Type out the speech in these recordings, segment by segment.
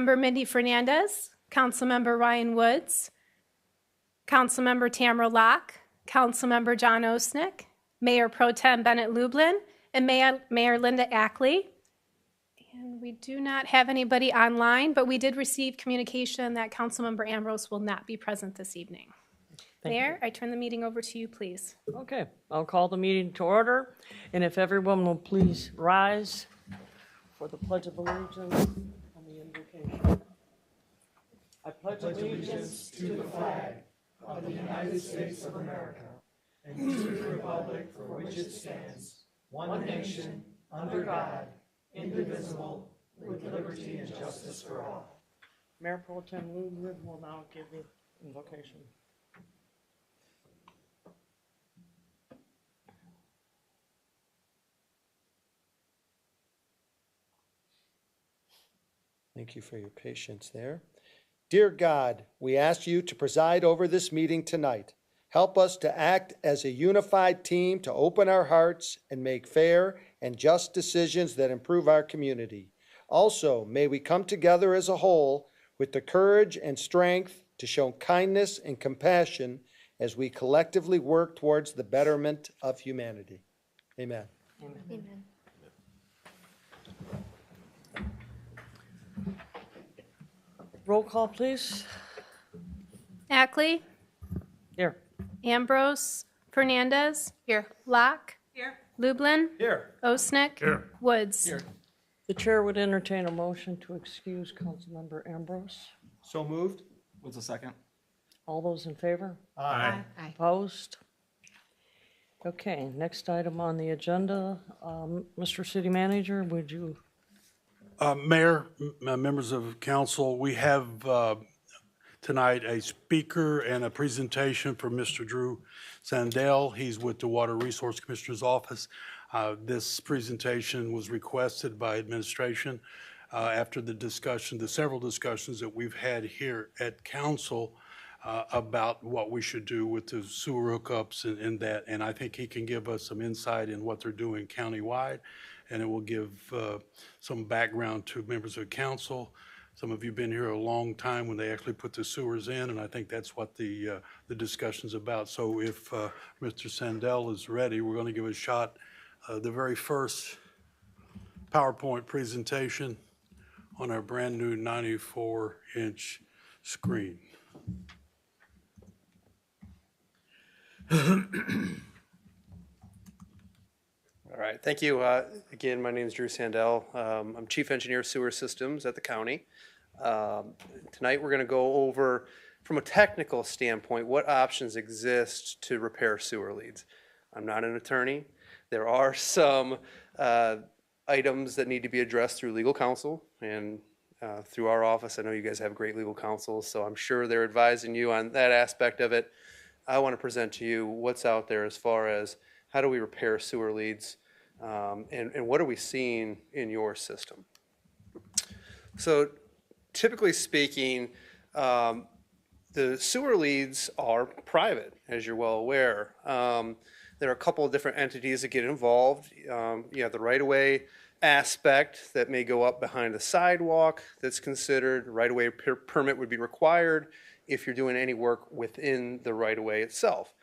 Councilmember Mindy Fernandez, Councilmember Ryan Woods, Councilmember Tamara Locke, Councilmember John Osnick, Mayor Pro Tem Bennett Lublin, and Mayor Linda Ackley. And we do not have anybody online, but we did receive communication that Councilmember Ambrose will not be present this evening. Mayor, I turn the meeting over to you, please. Okay, I'll call the meeting to order, and if everyone will please rise for the Pledge of Allegiance and the invocation. I pledge allegiance to the flag of the United States of America and to the republic for which it stands, one nation, under God, indivisible, with liberty and justice for all. Mayor Pro Tem Lublin will now give the invocation. Thank you for your patience there. Dear God, we ask you to preside over this meeting tonight. Help us to act as a unified team to open our hearts and make fair and just decisions that improve our community. Also, may we come together as a whole with the courage and strength to show kindness and compassion as we collectively work towards the betterment of humanity. Amen. Amen. Amen. Roll call, please. Ackley, Here. Ambrose, Fernandez. Here. Locke. Here. Lublin. Here. Osnick. Here. Woods. Here. The chair would entertain a motion to excuse Councilmember Ambrose. So moved. What's the second? All those in favor? Aye. Opposed? Okay, next item on the agenda, Mr. City Manager, would you? Mayor, members of council, we have tonight a speaker and a presentation from Mr. Drew Sandell. He's with the Water Resource Commissioner's Office. This presentation was requested by administration after the several discussions that we've had here at council about what we should do with the sewer hookups and that. And I think he can give us some insight in what they're doing countywide, and it will give some background to members of council. Some of you have been here a long time when they actually put the sewers in, and I think that's what the discussion's about. So if Mr. Sandell is ready, we're going to give a shot. The very first PowerPoint presentation on our brand new 94-inch screen. All right, thank you. Again, my name is Drew Sandell. I'm Chief Engineer Sewer Systems at the county. Tonight we're going to go over, from a technical standpoint, what options exist to repair sewer leads. I'm not an attorney. There are some items that need to be addressed through legal counsel and through our office. I know you guys have great legal counsel, so I'm sure they're advising you on that aspect of it. I want to present to you what's out there as far as how do we repair sewer leads, and what are we seeing in your system. So typically speaking, the sewer leads are private, as you're well aware. There are a couple of different entities that get involved. You have the right-of-way aspect that may go up behind the sidewalk that's considered. Right-of-way permit would be required if you're doing any work within the right-of-way itself.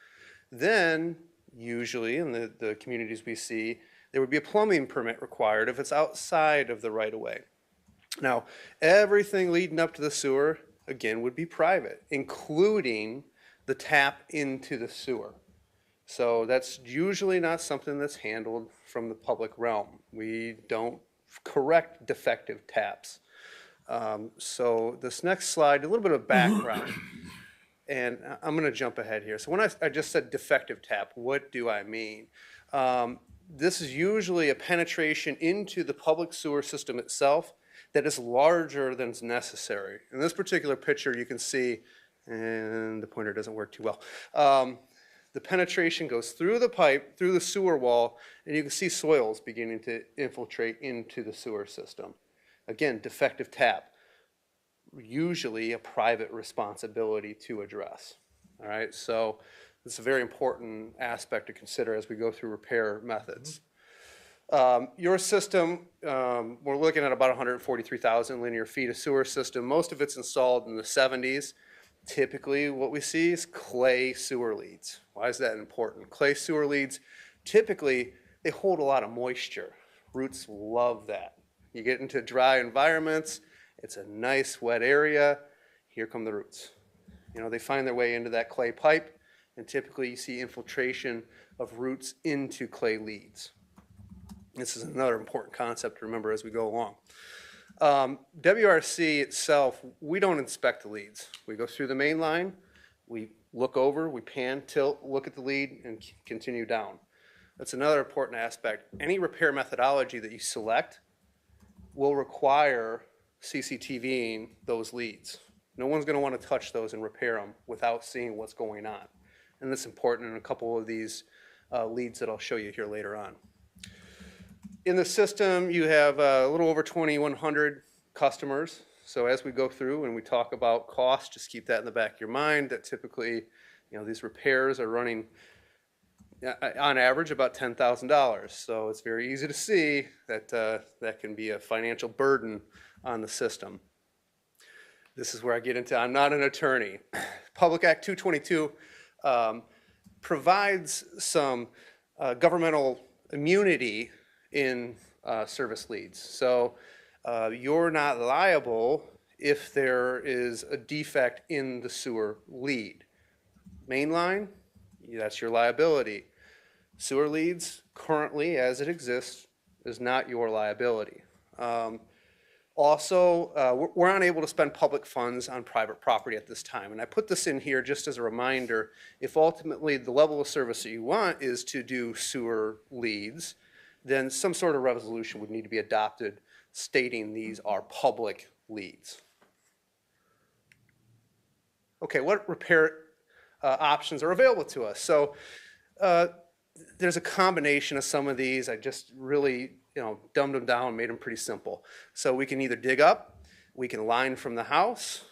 Then, usually in the communities we see, there would be a plumbing permit required if it's outside of the right-of-way. Now, everything leading up to the sewer, again, would be private, including the tap into the sewer. So that's usually not something that's handled from the public realm. We don't correct defective taps. So this next slide, a little bit of background. And I'm going to jump ahead here. So when I just said defective tap, what do I mean? This is usually a penetration into the public sewer system itself that is larger than is necessary. In this particular picture, you can see, and the pointer doesn't work too well, the penetration goes through the pipe, through the sewer wall, and you can see soils beginning to infiltrate into the sewer system. Again, defective tap, usually a private responsibility to address. All right, so it's a very important aspect to consider as we go through repair methods. Your system, we're looking at about 143,000 linear feet of sewer system. Most of it's installed in the 70s. Typically, what we see is clay sewer leads. Why is that important? Clay sewer leads, typically, they hold a lot of moisture. Roots love that. You get into dry environments, it's a nice wet area, here come the roots. You know, they find their way into that clay pipe, and typically you see infiltration of roots into clay leads. This is another important concept to remember as we go along. WRC itself, we don't inspect the leads. We go through the main line, we look over, we pan, tilt, look at the lead, and continue down. That's another important aspect. Any repair methodology that you select will require CCTVing those leads. No one's going to want to touch those and repair them without seeing what's going on. And that's important in a couple of these leads that I'll show you here later on. In the system, you have a little over 2,100 customers. So as we go through and we talk about cost, just keep that in the back of your mind, that typically, you know, these repairs are running on average about $10,000. So it's very easy to see that that can be a financial burden on the system. This is where I get into, I'm not an attorney. Public Act 222 provides some governmental immunity in service leads. So you're not liable if there is a defect in the sewer lead. Mainline, that's your liability. Sewer leads, currently as it exists, is not your liability. Also, we're unable to spend public funds on private property at this time. And I put this in here just as a reminder, if ultimately the level of service that you want is to do sewer leads, then some sort of resolution would need to be adopted stating these are public leads. Okay, what repair options are available to us? So there's a combination of some of these. I just really, dumbed them down, made them pretty simple. So we can either dig up, we can line from the house,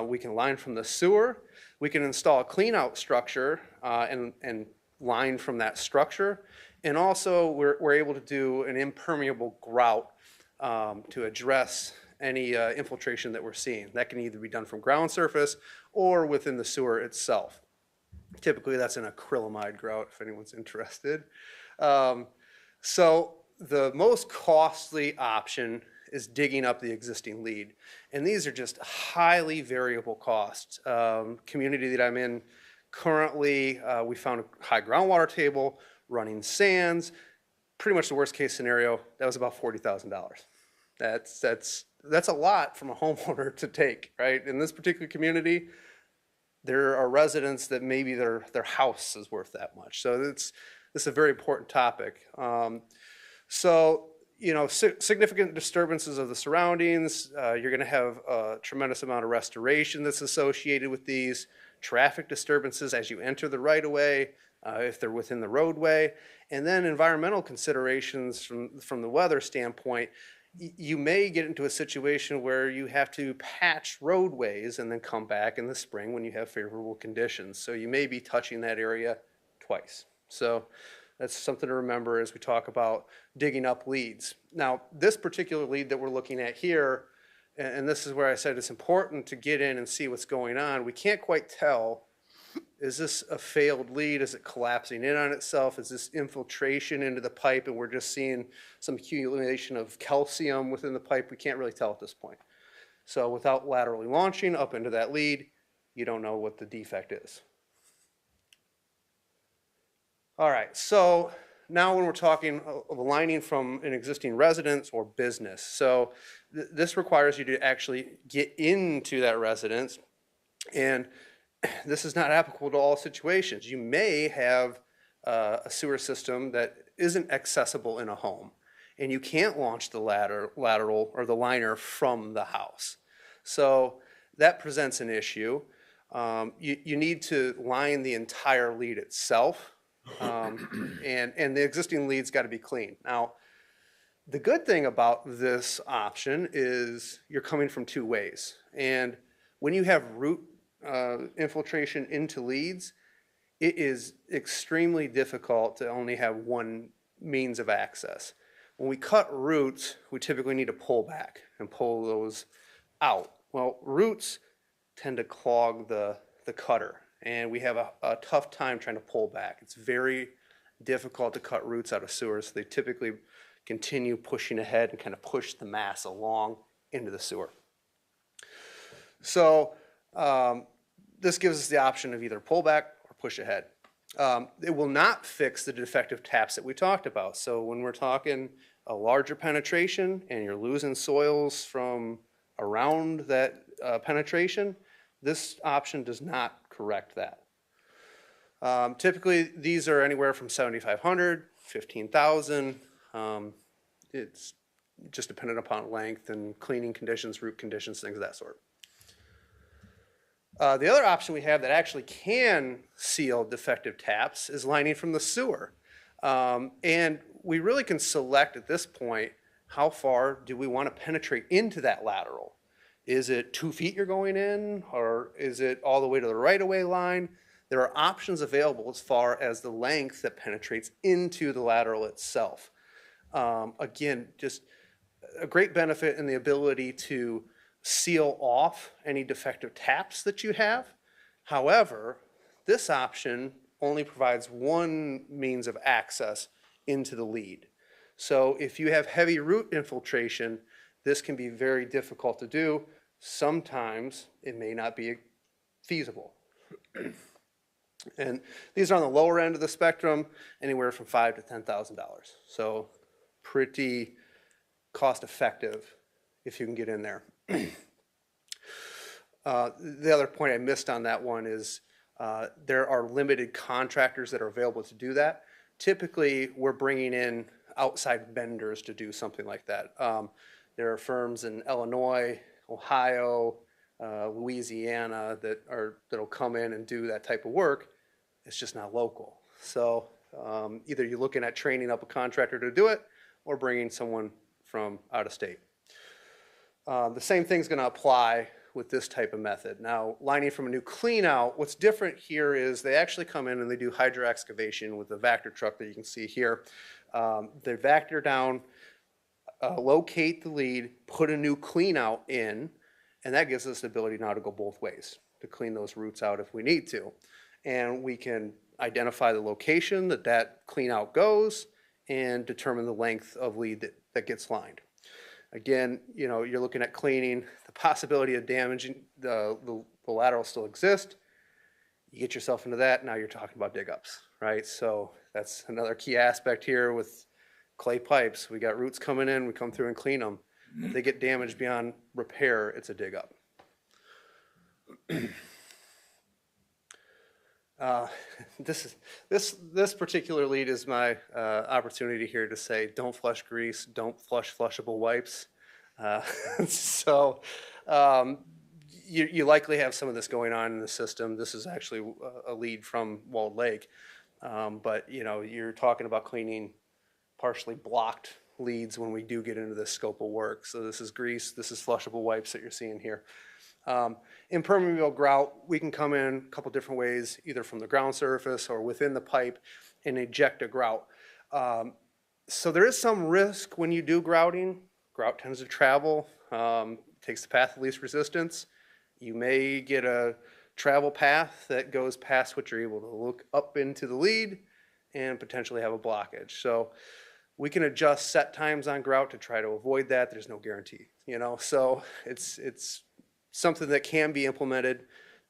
we can line from the sewer, we can install a clean out structure and line from that structure. And also we're able to do an impermeable grout to address any infiltration that we're seeing. That can either be done from ground surface or within the sewer itself. Typically that's an acrylamide grout if anyone's interested. So the most costly option is digging up the existing lead. And these are just highly variable costs. Community that I'm in currently, we found a high groundwater table, running sands. Pretty much the worst case scenario, that was about $40,000. That's a lot from a homeowner to take, right? In this particular community, there are residents that maybe their house is worth that much. So this is a very important topic. Significant disturbances of the surroundings, you're gonna have a tremendous amount of restoration that's associated with these, traffic disturbances as you enter the right-of-way, if they're within the roadway, and then environmental considerations from the weather standpoint. You may get into a situation where you have to patch roadways and then come back in the spring when you have favorable conditions. So you may be touching that area twice. So that's something to remember as we talk about digging up leads. Now, this particular lead that we're looking at here, and this is where I said it's important to get in and see what's going on. We can't quite tell, is this a failed lead? Is it collapsing in on itself? Is this infiltration into the pipe and we're just seeing some accumulation of calcium within the pipe? We can't really tell at this point. So without laterally launching up into that lead, you don't know what the defect is. All right, so now when we're talking of aligning from an existing residence or business, so this requires you to actually get into that residence, and this is not applicable to all situations. You may have a sewer system that isn't accessible in a home, and you can't launch the lateral or the liner from the house. So that presents an issue. You need to line the entire lead itself, and the existing lead's got to be clean. Now, the good thing about this option is you're coming from two ways, and when you have root infiltration into leads, it is extremely difficult to only have one means of access. When we cut roots, we typically need to pull back and pull those out. Well, roots tend to clog the cutter, and we have a tough time trying to pull back. It's very difficult to cut roots out of sewers, so they typically continue pushing ahead and kind of push the mass along into the sewer. So this gives us the option of either pull back or push ahead. It will not fix the defective taps that we talked about. So when we're talking a larger penetration and you're losing soils from around that penetration, this option does not correct that. Typically, these are anywhere from 7,500, 15,000. It's just dependent upon length and cleaning conditions, root conditions, things of that sort. The other option we have that actually can seal defective taps is lining from the sewer. And we really can select at this point, how far do we want to penetrate into that lateral? Is it 2 feet you're going in, or is it all the way to the right-of-way line? There are options available as far as the length that penetrates into the lateral itself. Again, just a great benefit in the ability to seal off any defective taps that you have. However, this option only provides one means of access into the lead. So if you have heavy root infiltration, this can be very difficult to do. Sometimes it may not be feasible. And these are on the lower end of the spectrum, anywhere from $5,000 to $10,000. So pretty cost effective if you can get in there. The other point I missed on that one is there are limited contractors that are available to do that. Typically, we're bringing in outside vendors to do something like that. There are firms in Illinois, Ohio, Louisiana that'll come in and do that type of work. It's just not local. So either you're looking at training up a contractor to do it or bringing someone from out of state. The same thing's going to apply with this type of method. Now, lining from a new clean out, what's different here is they actually come in and they do hydro excavation with the Vactor truck that you can see here. They Vactor down, locate the lead, put a new clean out in, and that gives us the ability now to go both ways, to clean those roots out if we need to. And we can identify the location that clean out goes and determine the length of lead that gets lined. Again, you know, you're looking at cleaning, the possibility of damaging the lateral still exists. You get yourself into that, now you're talking about dig ups, right? So that's another key aspect here with clay pipes. We got roots coming in, we come through and clean them. If they get damaged beyond repair, it's a dig up. This particular lead is my opportunity here to say, don't flush grease, don't flush flushable wipes. You likely have some of this going on in the system. This is actually a lead from Walled Lake, but you know, you're talking about cleaning partially blocked leads when we do get into this scope of work. So this is grease, this is flushable wipes that you're seeing here. Impermeable grout, we can come in a couple different ways, either from the ground surface or within the pipe and eject a grout. So there is some risk when you do grouting. Grout tends to travel, takes the path of least resistance. You may get a travel path that goes past what you're able to look up into the lead and potentially have a blockage. So we can adjust set times on grout to try to avoid that. There's no guarantee, you know, so it's something that can be implemented,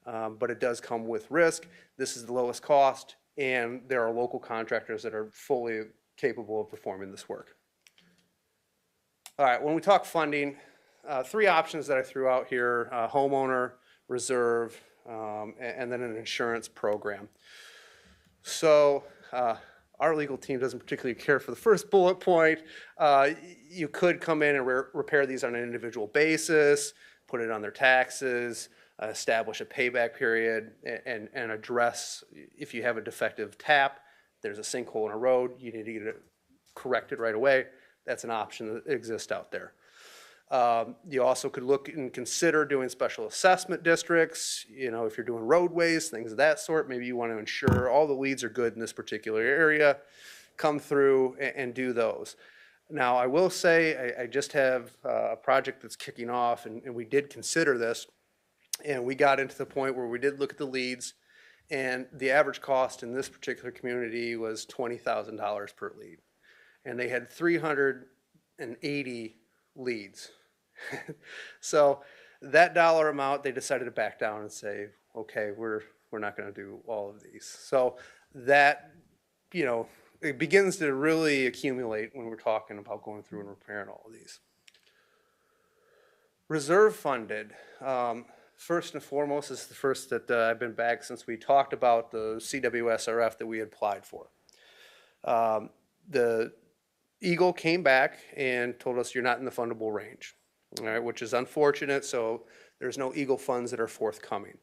but it does come with risk. This is the lowest cost, and there are local contractors that are fully capable of performing this work. All right, when we talk funding, three options that I threw out here, homeowner, reserve, and then an insurance program. So our legal team doesn't particularly care for the first bullet point. You could come in and repair these on an individual basis, put it on their taxes, establish a payback period, and address if you have a defective tap, there's a sinkhole in a road, you need to get it corrected right away. That's an option that exists out there. You also could look and consider doing special assessment districts, you know, if you're doing roadways, things of that sort. Maybe you want to ensure all the leads are good in this particular area, come through and do those. Now, I will say, I just have a project that's kicking off, and we did consider this, and we got into the point where we did look at the leads, and the average cost in this particular community was $20,000 per lead. And they had 380 leads. So that dollar amount, they decided to back down and say, okay, we're not gonna do all of these. So that, you know, it begins to really accumulate when we're talking about going through and repairing all of these. Reserve funded. First and foremost, this is the first that I've been back since we talked about the CWSRF that we had applied for. The Eagle came back and told us you're not in the fundable range, all right, which is unfortunate, so there's no Eagle funds that are forthcoming.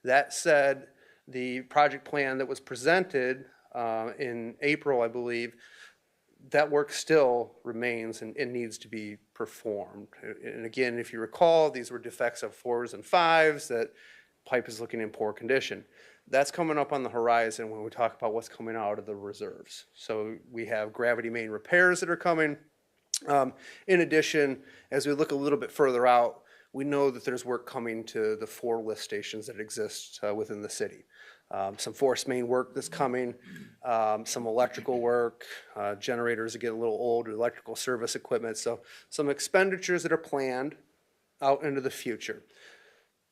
That said, the project plan that was presented in April, I believe, that work still remains and needs to be performed. And again, if you recall, these were defects of 4s and 5s, that pipe is looking in poor condition. That's coming up on the horizon when we talk about what's coming out of the reserves. So we have gravity main repairs that are coming. In addition, as we look a little bit further out, we know that there's work coming to the 4 lift stations that exist within the city. Some force main work that's coming, some electrical work, generators that get a little old, electrical service equipment. So some expenditures that are planned out into the future.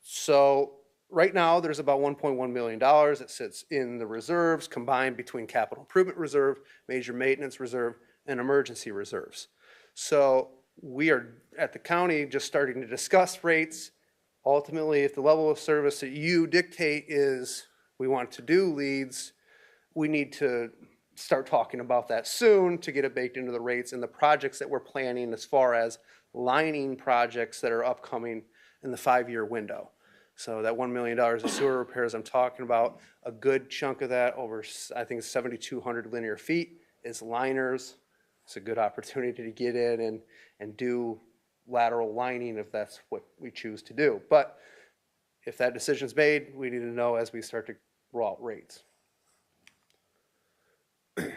So right now, there's about $1.1 million that sits in the reserves, combined between capital improvement reserve, major maintenance reserve, and emergency reserves. So we are at the county just starting to discuss rates. Ultimately, if the level of service that you dictate is we want to do leads, we need to start talking about that soon to get it baked into the rates and the projects that we're planning as far as lining projects that are upcoming in the 5-year window. So that $1 million of sewer repairs I'm talking about, a good chunk of that, over I think 7,200 linear feet, is liners. It's a good opportunity to get in and do lateral lining if that's what we choose to do. But if that decision's made, we need to know as we start to roll out rates.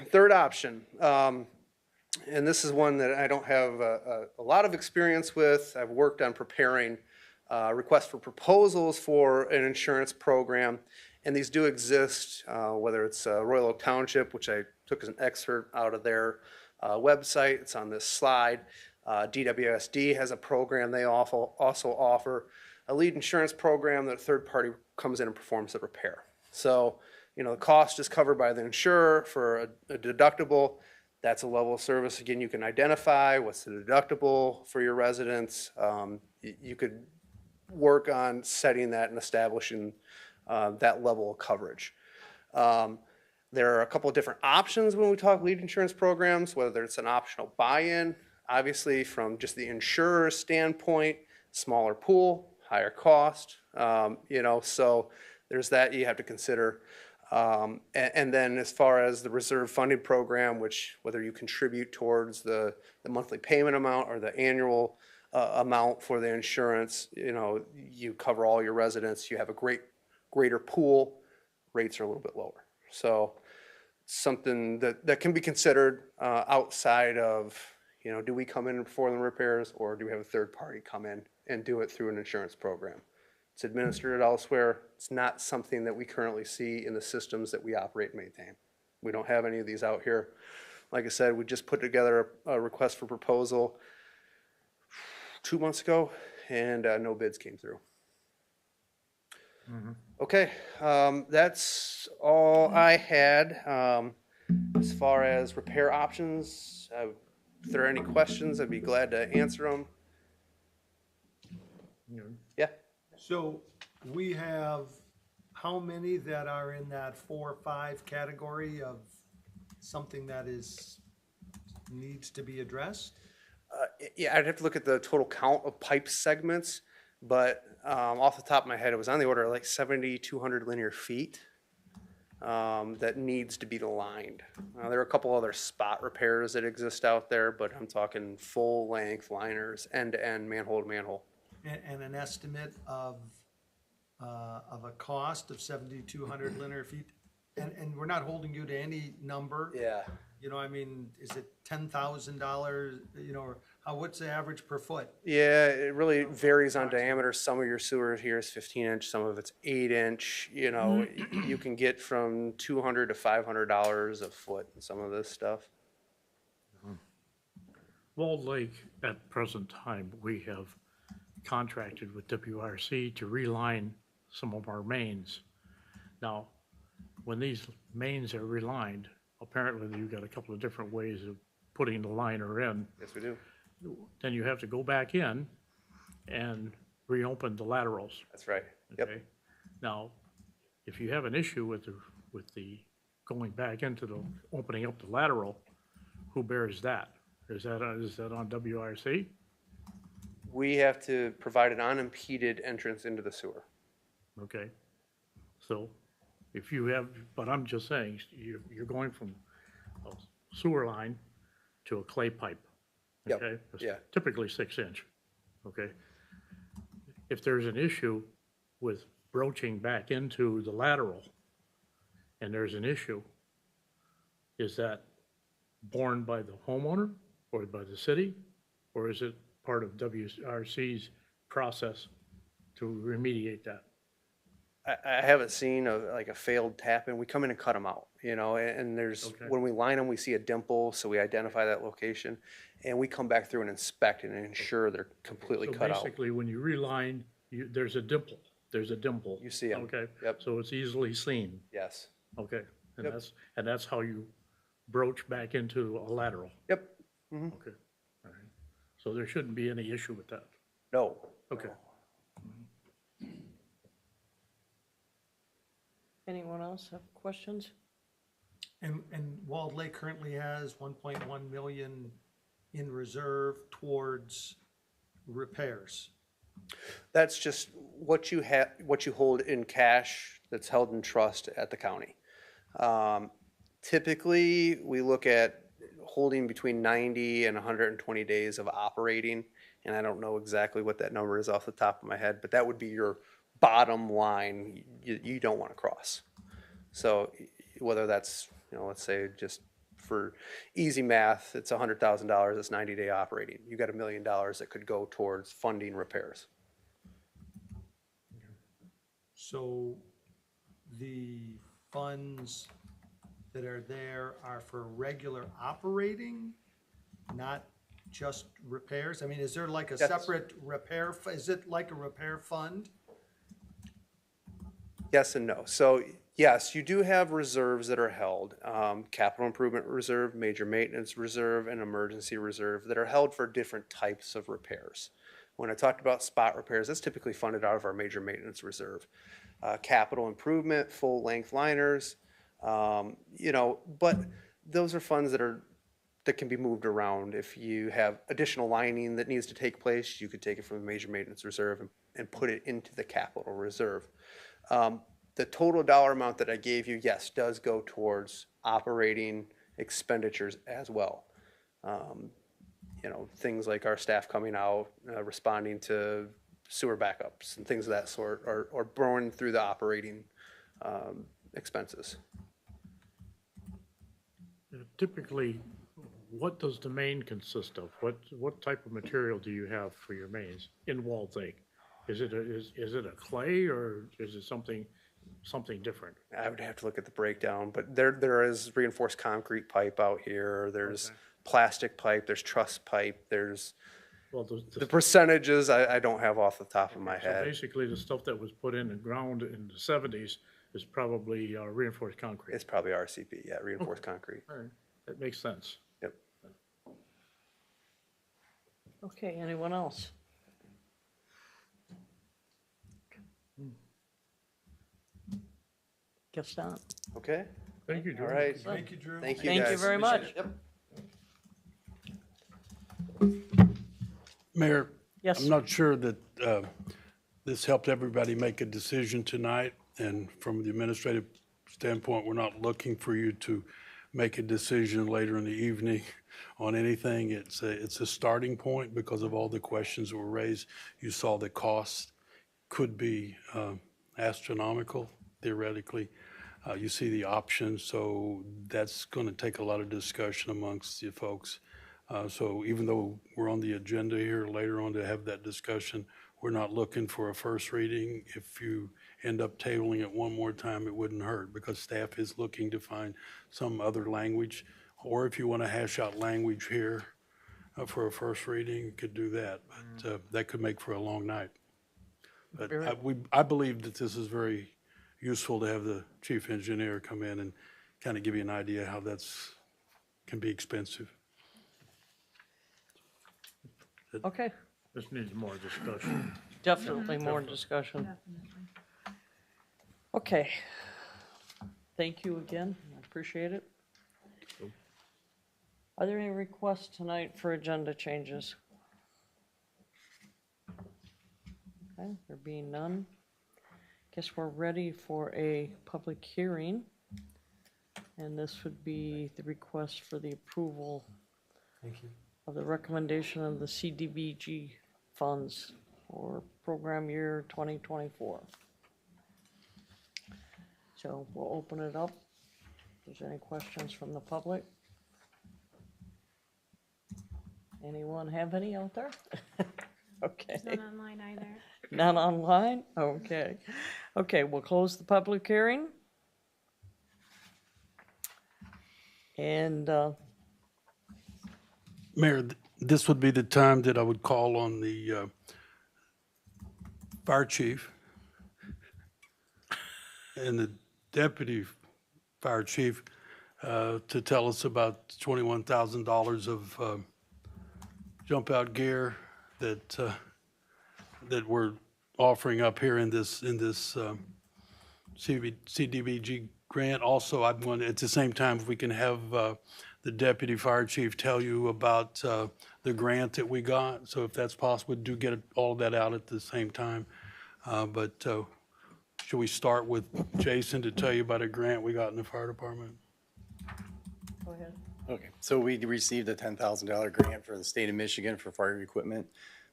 Third option, and this is one that I don't have a lot of experience with. I've worked on preparing requests for proposals for an insurance program, and these do exist, whether it's Royal Oak Township, which I took as an excerpt out of their website. It's on this slide. DWSD has a program they also offer, a lead insurance program that a third party comes in and performs the repair. So, you know, the cost is covered by the insurer for a deductible. That's a level of service, again, you can identify what's the deductible for your residents. You could work on setting that and establishing that level of coverage. There are a couple of different options when we talk lead insurance programs, whether it's an optional buy-in, obviously from just the insurer's standpoint, smaller pool, higher cost, you know, so there's that you have to consider. And then as far as the reserve funding program, which whether you contribute towards the monthly payment amount or the annual amount for the insurance, you know, you cover all your residents, you have a greater pool, rates are a little bit lower. So something that can be considered outside of, you know, do we come in and perform the repairs, or do we have a third party come in and do it through an insurance program? It's administered elsewhere. It's not something that we currently see in the systems that we operate and maintain. We don't have any of these out here. Like I said, we just put together a request for proposal 2 months ago, and no bids came through. Okay, that's all I had. As far as repair options, if there are any questions, I'd be glad to answer them. Yeah. So we have how many that are in that 4 or 5 category of something that needs to be addressed? Yeah, I'd have to look at the total count of pipe segments, but off the top of my head, it was on the order of like 7,200 linear feet that needs to be lined. There are a couple other spot repairs that exist out there, but I'm talking full length liners, end to end, manhole to manhole. And an estimate of a cost of 7,200 linear feet? And we're not holding you to any number. Yeah. You know, I mean, is it $10,000, you know, or what's the average per foot? Yeah, it really varies on diameter. Some of your sewer here is 15-inch, some of it's 8-inch. You know, you can get from $200 to $500 a foot in some of this stuff. Walled Lake, at present time, we have contracted with WRC to reline some of our mains. Now, when these mains are relined, apparently you've got a couple of different ways of putting the liner in. Yes, we do. Then you have to go back in and reopen the laterals, That's right. Yep. okay? Now, if you have an issue with the going back into the, opening up the lateral, who bears that? Is that on WRC? We have to provide an unimpeded entrance into the sewer. Okay, so if you have, but I'm just saying, you're going from a sewer line to a clay pipe. Yep, Okay? It's yeah. Typically 6-inch, okay? If there's an issue with broaching back into the lateral, and there's an issue, is that borne by the homeowner or by the city? Or is it part of WRC's process to remediate that? I haven't seen like a failed tap in. We come in and cut them out, you know, and there's, Okay. when we line them, we see a dimple, so we identify that location. And we come back through and inspect it and ensure they're completely So cut out. basically, when you reline, there's a dimple, You see 'em. Okay? Yep. So it's easily seen, Yes. okay? And Yep. that's how you broach back into a lateral, Yep. okay? All right. So there shouldn't be any issue with that, No. okay? Anyone else have questions? And Walled Lake currently has 1.1 million in reserve towards repairs. That's just what you have, what you hold in cash that's held in trust at the county. Typically, we look at holding between 90 and 120 days of operating, and I don't know exactly what that number is off the top of my head, but that would be your bottom line you don't want to cross. So whether that's, you know, let's say just for easy math, it's $100,000, it's 90-day operating. You got $1 million that could go towards funding repairs. So the funds that are there are for regular operating, not just repairs? I mean, is there like a Yes. separate repair, is it like a repair fund? Yes and no. So yes, you do have reserves that are held, capital improvement reserve, major maintenance reserve, and emergency reserve that are held for different types of repairs. When I talked about spot repairs, that's typically funded out of our major maintenance reserve. Capital improvement, full length liners, you know, but those are funds that can be moved around. If you have additional lining that needs to take place, you could take it from the major maintenance reserve and put it into the capital reserve. The total dollar amount that I gave you, yes, does go towards operating expenditures as well. You know, things like our staff coming out, responding to sewer backups and things of that sort are borne through the operating expenses. Typically, what does the main consist of? What type of material do you have for your mains in Walled Lake? Is it a clay or is it something different? I would have to look at the breakdown, but there is reinforced concrete pipe out here. There's Okay. plastic pipe, there's truss pipe, there's Well, the percentages I don't have off the top of my so head. basically, the stuff that was put in the ground in the 70s is probably reinforced concrete. It's probably RCP, yeah, reinforced concrete. All right, that makes sense. Yep. Okay, anyone else? Guess not. Okay, Thank you, all Drew. right. Thank you, Drew. Thank you, Thank you guys. very much. Yep. Mayor, Yes. I'm not sure that this helped everybody make a decision tonight, and from the administrative standpoint, we're not looking for you to make a decision later in the evening on anything. It's a starting point because of all the questions that were raised. You saw the cost could be astronomical theoretically. You see the options, so that's going to take a lot of discussion amongst you folks. So even though we're on the agenda here later on to have that discussion, we're not looking for a first reading. If you end up tabling it one more time, it wouldn't hurt because staff is looking to find some other language. Or if you want to hash out language here for a first reading, you could do that. But that could make for a long night. But I believe that this is very useful to have the chief engineer come in and kind of give you an idea how that's can be expensive. Okay, This needs more discussion. definitely more discussion. Okay. Thank you again. I appreciate it. Are there any requests tonight for agenda changes? Okay, there being none. Guess we're ready for a public hearing. And this would be the request for the approval of the recommendation of the CDBG funds for program year 2024. So we'll open it up. If there's any questions from the public? Anyone have any out there? Okay. Not online either. None online? Okay. Okay, we'll close the public hearing. And, Mayor, this would be the time that I would call on the fire chief and the deputy fire chief to tell us about $21,000 of jump out gear that that we're offering up here in this CDBG grant. Also, I'm going to, at the same time, if we can have the deputy fire chief tell you about the grant that we got. So if that's possible, do get all of that out at the same time. But should we start with Jason to tell you about a grant we got in the fire department? go ahead. Okay, so we received a $10,000 grant for the state of Michigan for fire equipment.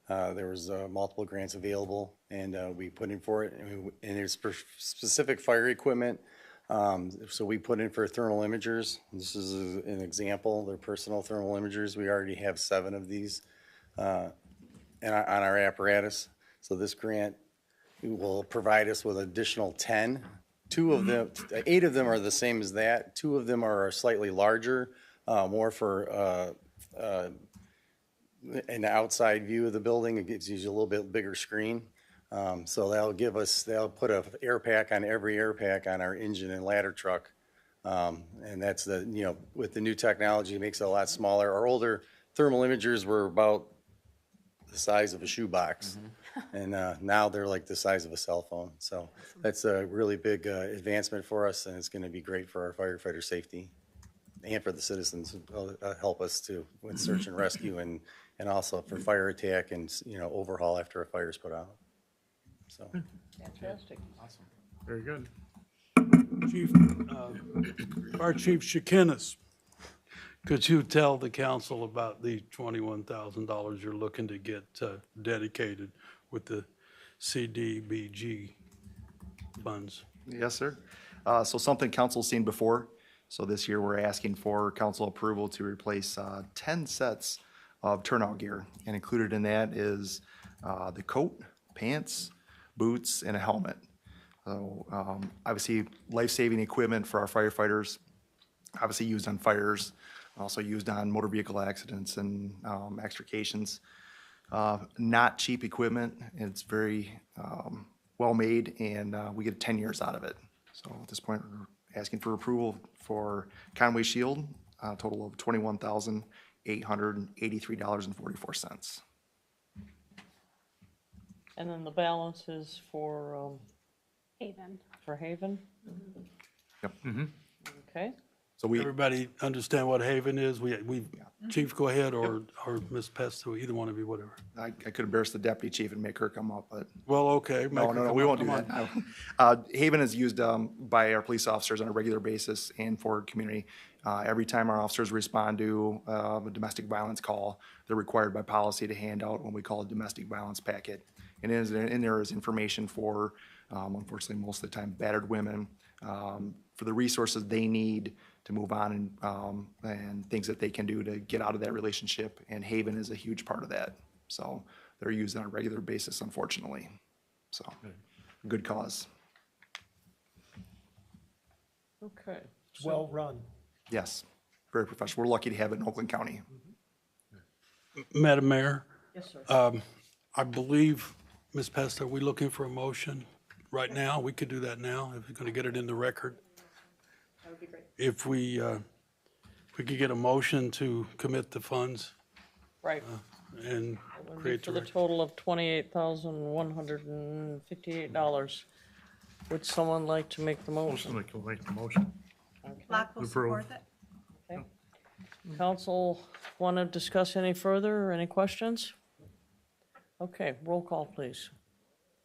There was multiple grants available, and we put in for it, and it's for specific fire equipment. So we put in for thermal imagers. This is an example. They're personal thermal imagers. We already have 7 of these on our apparatus. So this grant will provide us with additional 10. 2 of them, 8 of them are the same as that. 2 of them are slightly larger, more for an outside view of the building. It gives you a little bit bigger screen. So they'll put an air pack on every air pack on our engine and ladder truck. And that's with the new technology, it makes it a lot smaller. Our older thermal imagers were about the size of a shoebox. And now they're like the size of a cell phone. So that's a really big advancement for us, and it's going to be great for our firefighter safety and for the citizens who help us too with search and rescue and also for fire attack and overhaul after a fire is put out. So Fantastic. Very good. Chief, Fire Chief Shekinnis, could you tell the council about the $21,000 you're looking to get dedicated with the CDBG funds? Yes, sir. So something council's seen before. So this year, we're asking for council approval to replace 10 sets of turnout gear. And included in that is the coat, pants, boots, and a helmet. So obviously, life-saving equipment for our firefighters, obviously used on fires, also used on motor vehicle accidents and extrications. Not cheap equipment. It's very well-made, and we get 10 years out of it. So at this point, we're asking for approval for Conway Shield, a total of $21,883.44. And then the balance is for Haven. Haven? Yep. Okay. So we, Everybody understand what Haven is? Chief, go ahead, or Ms. Pesto, either one of you, whatever. I could embarrass the deputy chief and make her come up, but Well, okay. no, we won't do that. Haven is used by our police officers on a regular basis and for community. Every time our officers respond to a domestic violence call, they're required by policy to hand out what we call a domestic violence packet. And in there is information for, unfortunately, most of the time, battered women, for the resources they need to move on and things that they can do to get out of that relationship. And Haven is a huge part of that. So they're used on a regular basis, unfortunately. So, good cause. Okay. It's well run. Yes, very professional. We're lucky to have it in Oakland County. Madam Mayor, Yes, sir. I believe, Ms. Pest, are we looking for a motion right now? We could do that now if you're going to get it in the record. That would be great. If we could get a motion to commit the funds Right. and It would be create for the the record. total of $28,158. Would someone like to make the motion? Somebody can make the motion. Locke will Approve. support it. Okay. Council want to discuss any further, or any questions? Okay, roll call, please.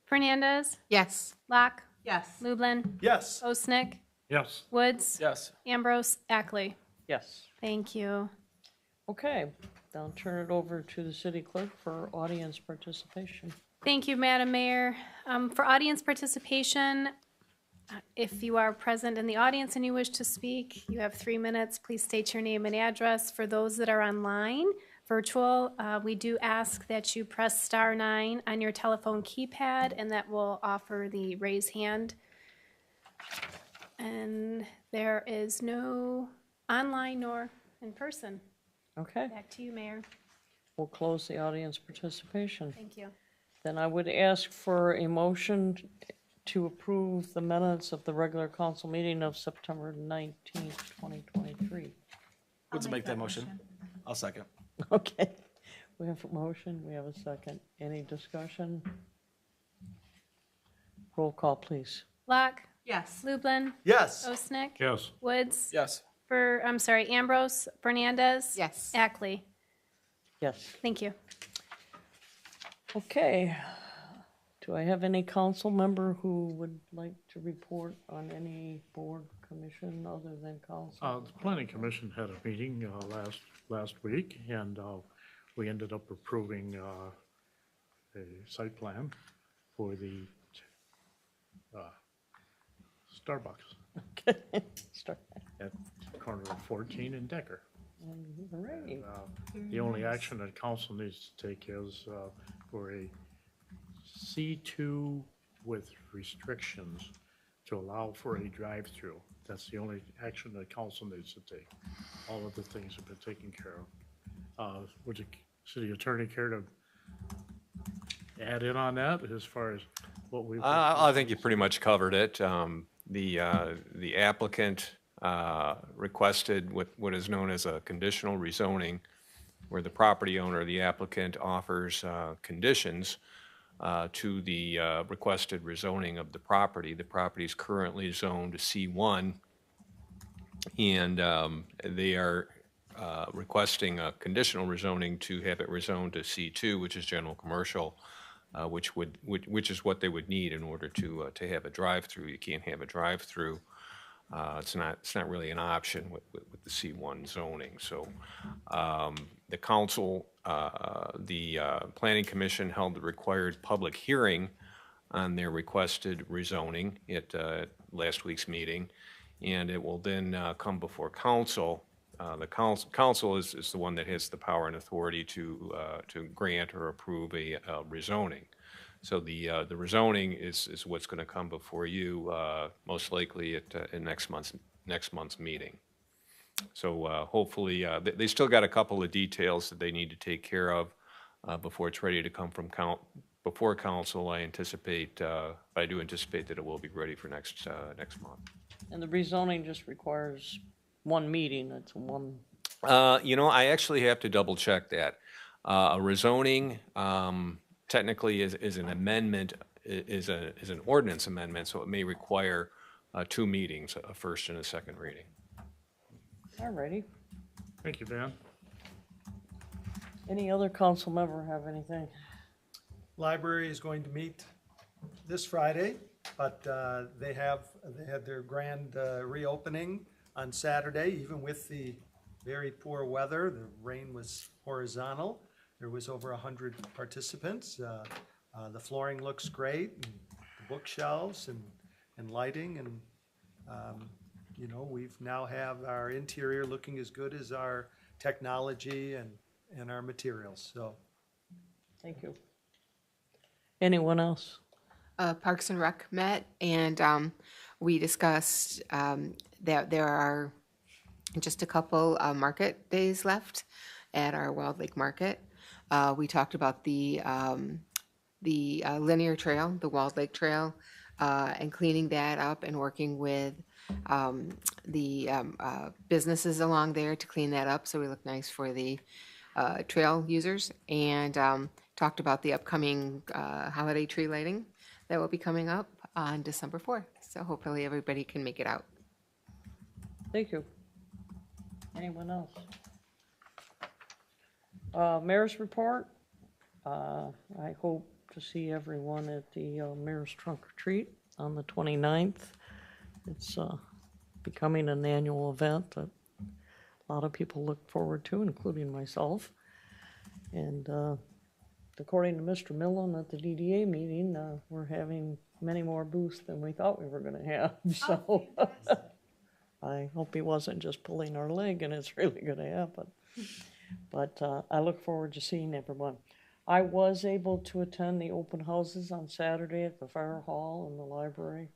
Fernandez, Yes. Locke, Yes. Lublin, Yes. Osnick, Yes. Woods, Yes. Ambrose, Ackley. Yes. Thank you. Okay, now turn it over to the city clerk for audience participation. Thank you, Madam Mayor. For audience participation, if you are present in the audience and you wish to speak, you have 3 minutes. Please state your name and address. For those that are online, virtual, we do ask that you press *9 on your telephone keypad, and that will offer the raise hand. And there is no online nor in person. Okay, Back to you, Mayor. we'll close the audience participation. Thank you. Then I would ask for a motion to approve the minutes of the regular council meeting of September 19th, 2023. Woods make that motion. I'll second. Okay, we have a motion, we have a second. Any discussion? Roll call, please. Locke, Yes. Lublin, Yes. Osnick, Yes. Woods, Yes. Ambrose, Fernandez. Yes. Ackley. Yes. Thank you. Okay. Do I have any council member who would like to report on any board commission other than council? The planning commission had a meeting, last week, and, we ended up approving, a site plan for the, Starbucks Start. at corner of 14 and Decker. Hooray. The only action that council needs to take is for a C2 with restrictions to allow for a drive-through. That's the only action that council needs to take. All of the things have been taken care of. Would the city attorney care to add in on that as far as what we? I think you pretty much covered it. The applicant requested what is known as a conditional rezoning, where the property owner, the applicant, offers conditions to the requested rezoning of the property. The property is currently zoned to C1, and they are requesting a conditional rezoning to have it rezoned to C2, which is general commercial, which is what they would need in order to have a drive-through. You can't have a drive-through. It's not really an option with the C1 zoning. So the council, the planning commission held the required public hearing on their requested rezoning at last week's meeting, and it will then come before council. The council is the one that has the power and authority to grant or approve a rezoning. So the rezoning is what's going to come before you most likely at next month's meeting. So hopefully they still got a couple of details that they need to take care of before it's ready to come from before council. I do anticipate that it will be ready for next month. And the rezoning just requires one meeting, it's one. I actually have to double check that. A rezoning technically is an amendment, is an ordinance amendment, so it may require 2 meetings, a first and a second reading. All righty. Thank you, Dan. Any other council member have anything? Library is going to meet this Friday, but they had their grand reopening on Saturday, even with the very poor weather. The rain was horizontal. There was over 100 participants. The flooring looks great, and the bookshelves and lighting, and You know, we've now have our interior looking as good as our technology and our materials, so. Thank you. Anyone else? Parks and Rec met, and we discussed that there are just a couple market days left at our Wild Lake Market. We talked about the linear trail, the Wild Lake Trail, and cleaning that up and working with the businesses along there to clean that up so we look nice for the trail users, and talked about the upcoming holiday tree lighting that will be coming up on December 4th. So hopefully everybody can make it out. Thank you. Anyone else? Mayor's report. I hope to see everyone at the Mayor's Trunk or Treat on the 29th. It's becoming an annual event that a lot of people look forward to, including myself. And according to Mr. Millen at the DDA meeting, we're having many more booths than we thought we were going to have. So I hope he wasn't just pulling our leg and it's really going to happen. But I look forward to seeing everyone. I was able to attend the open houses on Saturday at the fire hall and the library.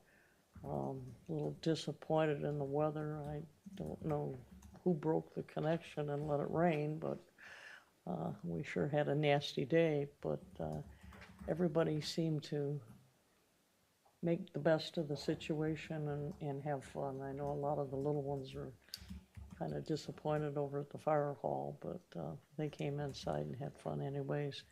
A little disappointed in the weather. I don't know who broke the connection and let it rain, but we sure had a nasty day. But everybody seemed to make the best of the situation and have fun. I know a lot of the little ones are kind of disappointed over at the fire hall, but they came inside and had fun anyways.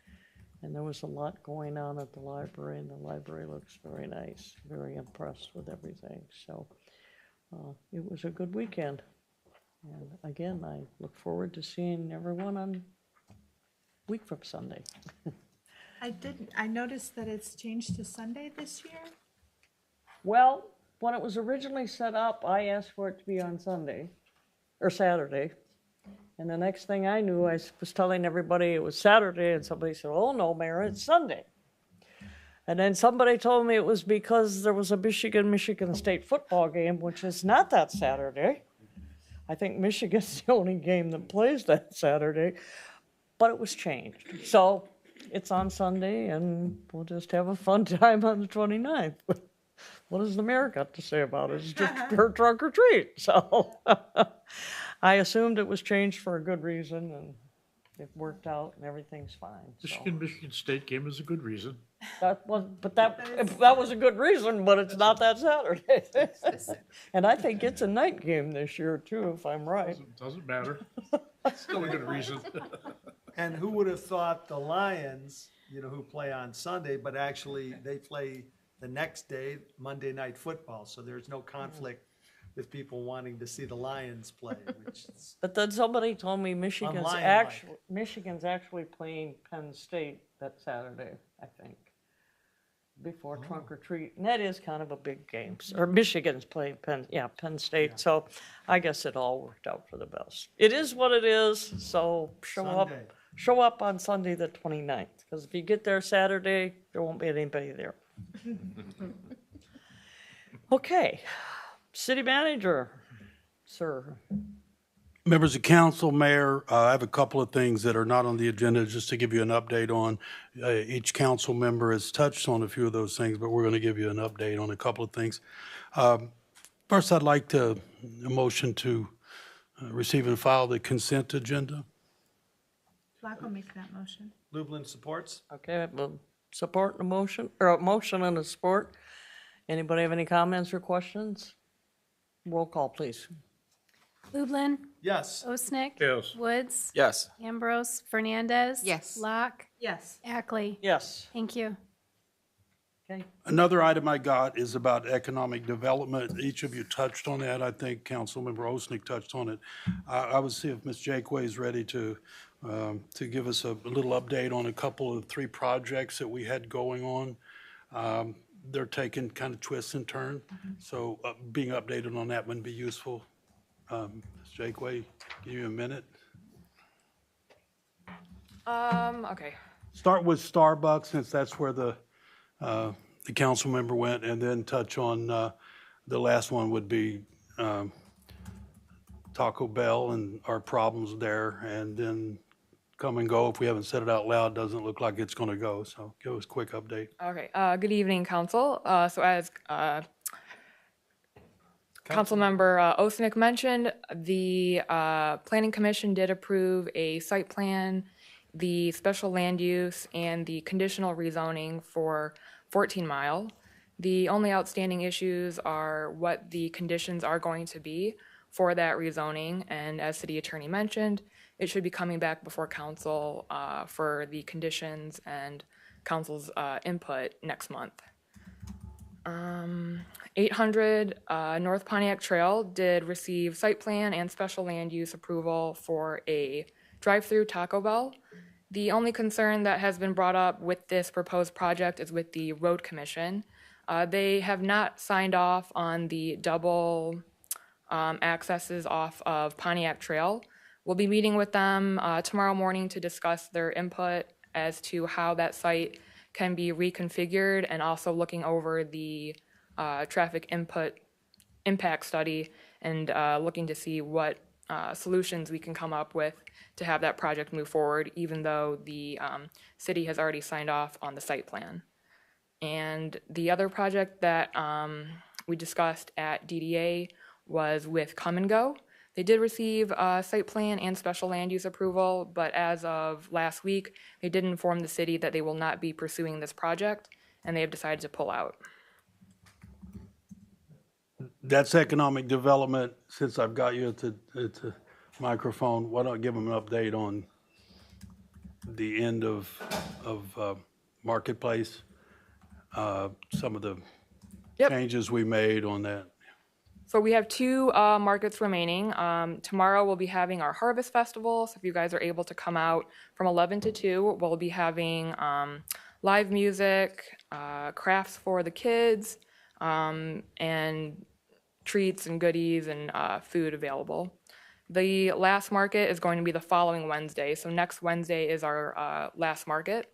And there was a lot going on at the library, and the library looks very nice. Very impressed with everything. So it was a good weekend. And again, I look forward to seeing everyone on week from Sunday. I noticed that it's changed to Sunday this year. Well, when it was originally set up, I asked for it to be on Sunday or Saturday. And the next thing I knew, I was telling everybody it was Saturday, and somebody said, "Oh, no, Mayor, it's Sunday." And then somebody told me it was because there was a Michigan State football game, which is not that Saturday. I think Michigan's the only game that plays that Saturday, but it was changed. So it's on Sunday, and we'll just have a fun time on the 29th. What does the mayor got to say about it? It's just her trunk or treat. So I assumed it was changed for a good reason, and it worked out, and everything's fine. So. Michigan State game is a good reason. That was a good reason, but it's not that Saturday. And I think it's a night game this year too, if I'm right. Doesn't matter. Still a good reason. And who would have thought the Lions, you know, who play on Sunday, but actually they play the next day, Monday Night Football, so there's no conflict with people wanting to see the Lions play, which is. But then somebody told me Michigan's actually playing Penn State that Saturday, I think, before trunk or treat. And that is kind of a big game. Or Michigan's playing Penn State. Yeah. So I guess it all worked out for the best. It is what it is. So show up on Sunday the 29th. Because if you get there Saturday, there won't be anybody there. Okay. City manager, sir. Members of council, mayor, I have a couple of things that are not on the agenda just to give you an update on. Each council member has touched on a few of those things, but we're going to give you an update on a couple of things. First, I'd like a motion to receive and file the consent agenda. Black will make that motion. Lublin supports. Okay, well, support the motion, or a motion and a support. Anybody have any comments or questions? Roll call, please. Lublin? Yes. Osnick? Yes. Woods? Yes. Ambrose? Fernandez? Yes. Locke? Yes. Ackley? Yes. Thank you. Okay. Another item I got is about economic development. Each of you touched on that. I think Councilmember Osnick touched on it. I would see if Ms. Jakeway is ready to give us a little update on a couple of 3 projects that we had going on. They're taking kind of twists and turns, so being updated on that would be useful. Ms. Jakeway, give you a minute. Okay. Start with Starbucks, since that's where the council member went, and then touch on the last one would be Taco Bell and our problems there, and then come and go. If we haven't said it out loud, doesn't look like it's going to go. So give us a quick update. Okay, good evening, council. So as Councilmember Osnick mentioned, the Planning Commission did approve a site plan, the special land use, and the conditional rezoning for 14 Mile. The only outstanding issues are what the conditions are going to be for that rezoning, and as City Attorney mentioned, it should be coming back before council for the conditions and council's input next month. 800 North Pontiac Trail did receive site plan and special land use approval for a drive-through Taco Bell. The only concern that has been brought up with this proposed project is with the road commission. They have not signed off on the double accesses off of Pontiac Trail. We'll be meeting with them tomorrow morning to discuss their input as to how that site can be reconfigured, and also looking over the traffic impact study and looking to see what solutions we can come up with to have that project move forward, even though the city has already signed off on the site plan. And the other project that we discussed at DDA was with Come and Go. They did receive site plan and special land use approval, but as of last week, they did inform the city that they will not be pursuing this project, and they have decided to pull out. That's economic development. Since I've got you at the microphone, why don't I give them an update on the end of Marketplace? Some of the changes we made on that. So we have 2 markets remaining. Tomorrow we'll be having our Harvest Festival, so if you guys are able to come out from 11 to 2, we'll be having live music, crafts for the kids, and treats and goodies and food available. The last market is going to be the following Wednesday, so next Wednesday is our last market.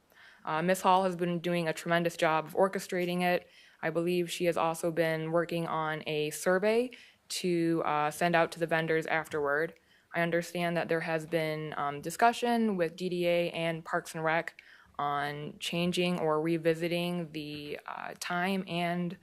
Ms. Hall has been doing a tremendous job of orchestrating it. I believe she has also been working on a survey to send out to the vendors afterward. I understand that there has been discussion with DDA and Parks and Rec on changing or revisiting the time and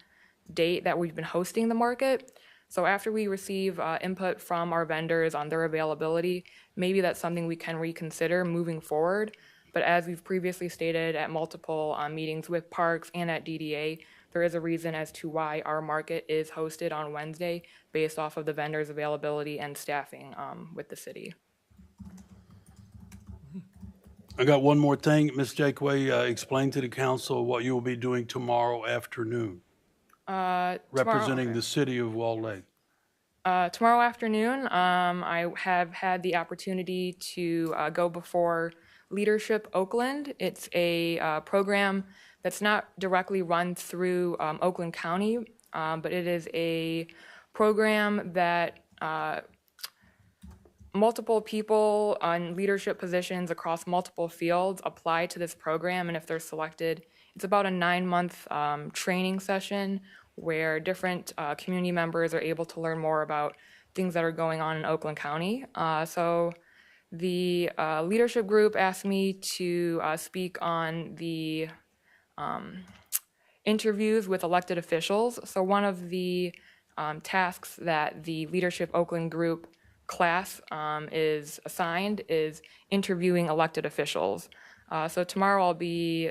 date that we've been hosting the market. So after we receive input from our vendors on their availability, maybe that's something we can reconsider moving forward. But as we've previously stated at multiple meetings with Parks and at DDA, there is a reason as to why our market is hosted on Wednesday based off of the vendors' availability and staffing with the city. I got one more thing. Ms. Jakeway, explain to the council what you will be doing tomorrow afternoon, representing the city of Walled Lake. Tomorrow afternoon, I have had the opportunity to go before Leadership Oakland. It's a program that's not directly run through Oakland County, but it is a program that multiple people on leadership positions across multiple fields apply to this program, and if they're selected, it's about a 9-month training session where different community members are able to learn more about things that are going on in Oakland County. So the leadership group asked me to speak on the interviews with elected officials. So one of the tasks that the Leadership Oakland group class is assigned is interviewing elected officials. So tomorrow I'll be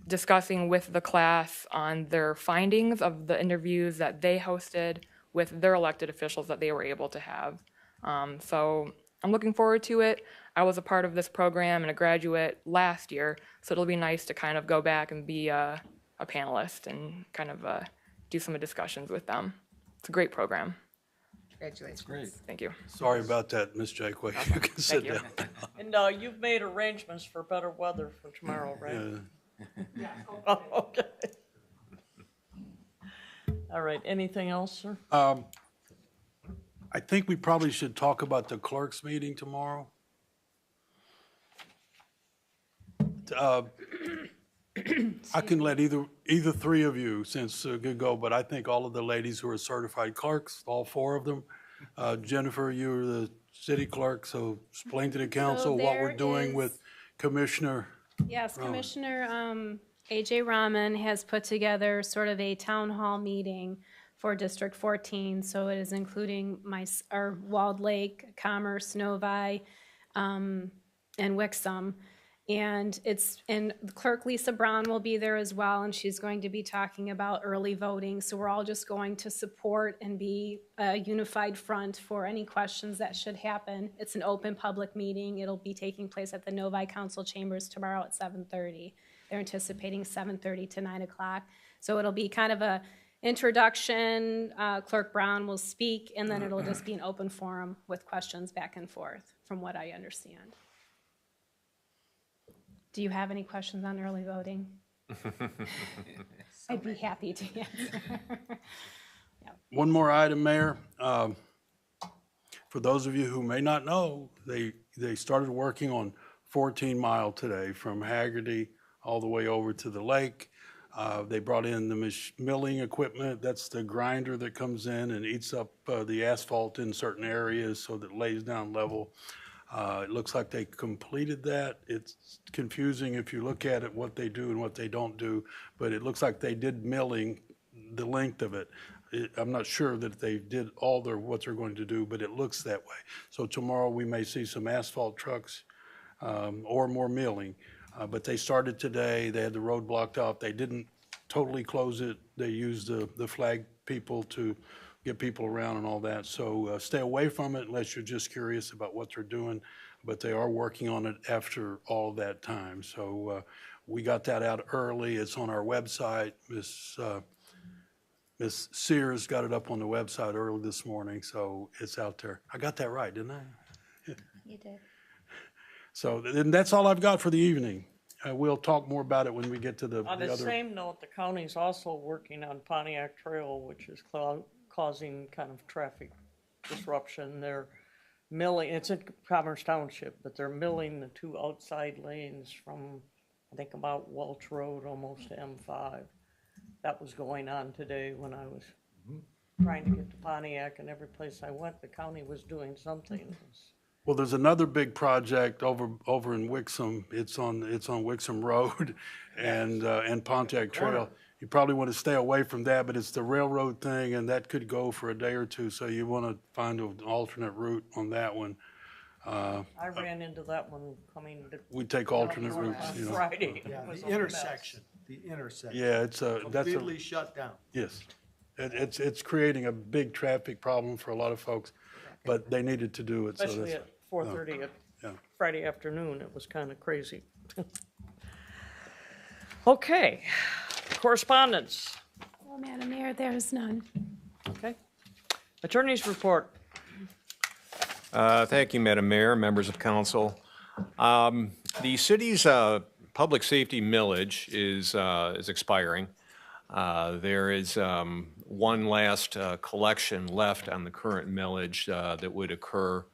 discussing with the class on their findings of the interviews that they hosted with their elected officials that they were able to have. So I'm looking forward to it. I was a part of this program and a graduate last year, so it'll be nice to kind of go back and be a panelist and kind of do some discussions with them. It's a great program. Congratulations. Great. Thank you. Sorry about that, Ms. Jakeway. You can sit down. And you've made arrangements for better weather for tomorrow, right? Yeah. Oh, okay. All right, anything else, sir? I think we probably should talk about the clerk's meeting tomorrow. I can let either three of you, since good go, but I think all of the ladies who are certified clerks, all four of them. Jennifer, you're the city clerk, so explain to the council what we're there doing is- with Commissioner. Yes, Commissioner AJ Rahman has put together sort of a town hall meeting for District 14. So it is including our Walled Lake, Commerce, Novi, and Wixom. And Clerk Lisa Brown will be there as well, and she's going to be talking about early voting. So we're all just going to support and be a unified front for any questions that should happen. It's an open public meeting. It'll be taking place at the Novi Council Chambers tomorrow at 7:30. They're anticipating 7:30 to 9 o'clock. So it'll be kind of a introduction. Clerk Brown will speak, and then it'll just be an open forum with questions back and forth, from what I understand. Do you have any questions on early voting? I'd be happy to answer. One more item, Mayor. For those of you who may not know, they started working on 14 Mile today from Haggerty all the way over to the lake. They brought in the milling equipment. That's the grinder that comes in and eats up the asphalt in certain areas so that it lays down level. It looks like they completed that. It's confusing if you look at it, what they do and what they don't do, but it looks like they did milling the length of it. I'm not sure that they did all what they're going to do, but it looks that way. So tomorrow we may see some asphalt trucks or more milling. But they started today. They had the road blocked off. They didn't totally close it. They used the flag people to get people around and all that. So stay away from it unless you're just curious about what they're doing. But they are working on it after all of that time. So we got that out early. It's on our website. Miss Sears got it up on the website early this morning, so it's out there. I got that right, didn't I? You did. So and that's all I've got for the evening. We'll talk more about it when we get to the On the other. same note, the county's also working on Pontiac Trail, which is causing kind of traffic disruption. They're milling, it's in Commerce Township, but they're milling the two outside lanes from, I think, about Welch Road almost to M5. That was going on today when I was trying to get to Pontiac, and every place I went, the county was doing something. Well, there's another big project over in Wixom. It's on Wixom Road and Pontiac Trail. You probably want to stay away from that, but it's the railroad thing, and that could go for a day or two. So you want to find an alternate route on that one. I ran into that one coming to. We take alternate routes, on Friday. Yeah, It was the a mess. intersection, Yeah, that's completely shut down. Yes. It's creating a big traffic problem for a lot of folks, but they needed to do it. So Especially that's- at 4:30 Yeah. Friday afternoon, it was kind of crazy. Okay, correspondence, Well, Madam Mayor, there's none. okay. Attorney's report. Thank you, Madam Mayor, members of council. The city's public safety millage is expiring. There is one last collection left on the current millage that would occur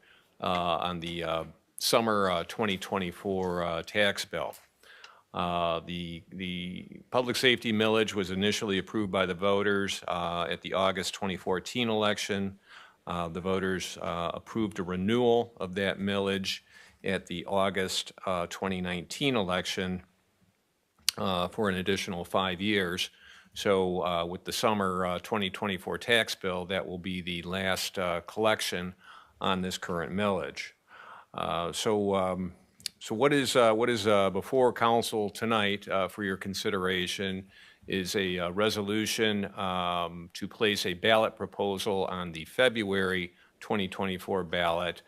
on the summer 2024 tax bill. The public safety millage was initially approved by the voters at the August 2014 election. The voters approved a renewal of that millage at the August 2019 election for an additional 5 years. So with the summer 2024 tax bill, that will be the last collection on this current millage. So what is before council tonight for your consideration is a resolution to place a ballot proposal on the February 2024 ballot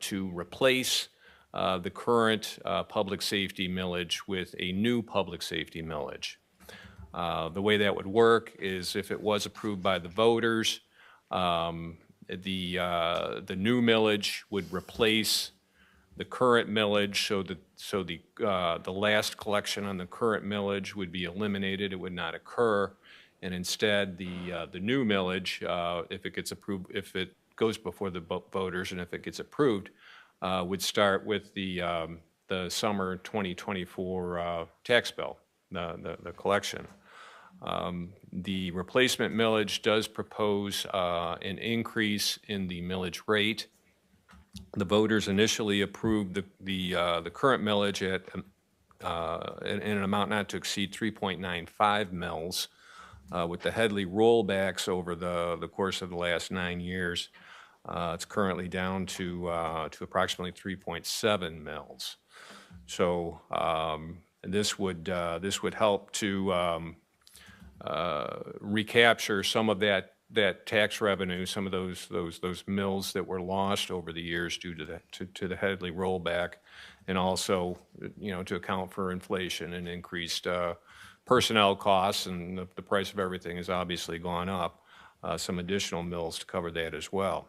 to replace the current public safety millage with a new public safety millage. The way that would work is if it was approved by the voters, the new millage would replace the current millage, so the last collection on the current millage would be eliminated. It would not occur, and instead the new millage, if it gets approved, if it goes before the voters, and if it gets approved, would start with the summer 2024 tax bill the collection. The replacement millage does propose an increase in the millage rate. The voters initially approved the current millage at in an amount not to exceed 3.95 mils. With the Headley rollbacks over the course of the last 9 years, it's currently down to approximately 3.7 mils. So this would help to recapture some of that tax revenue, some of those mills that were lost over the years due to the Headley rollback, and also, to account for inflation and increased personnel costs, and the price of everything has obviously gone up. Some additional mills to cover that as well.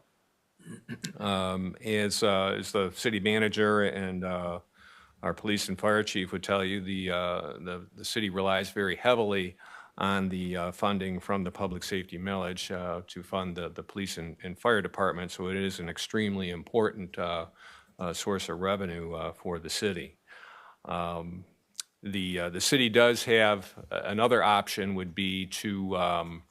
As the city manager and our police and fire chief would tell you, the city relies very heavily on the funding from the public safety millage to fund the police and fire department. So it is an extremely important source of revenue for the city. The city does have another option, would be to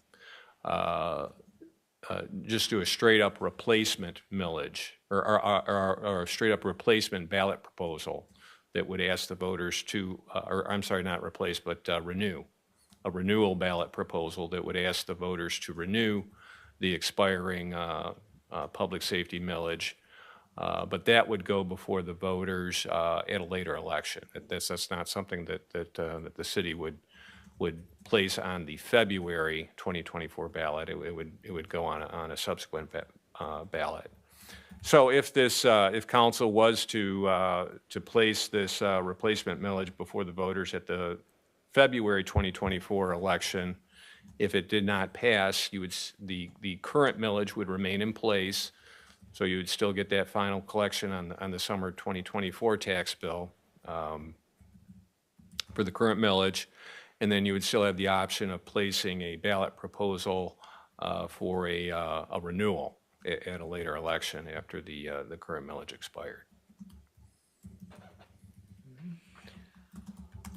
just do a straight up replacement millage or a straight up replacement ballot proposal that would ask the voters to, or I'm sorry, not replace, but renew. A renewal ballot proposal that would ask the voters to renew the expiring public safety millage. But that would go before the voters at a later election. That's not something that the city would place on the February 2024 ballot. It would go on a subsequent ballot. So if council was to place this replacement millage before the voters at the February 2024 election, if it did not pass, the current millage would remain in place. So you would still get that final collection on the summer 2024 tax bill for the current millage, and then you would still have the option of placing a ballot proposal for a renewal at a later election after the current millage expired.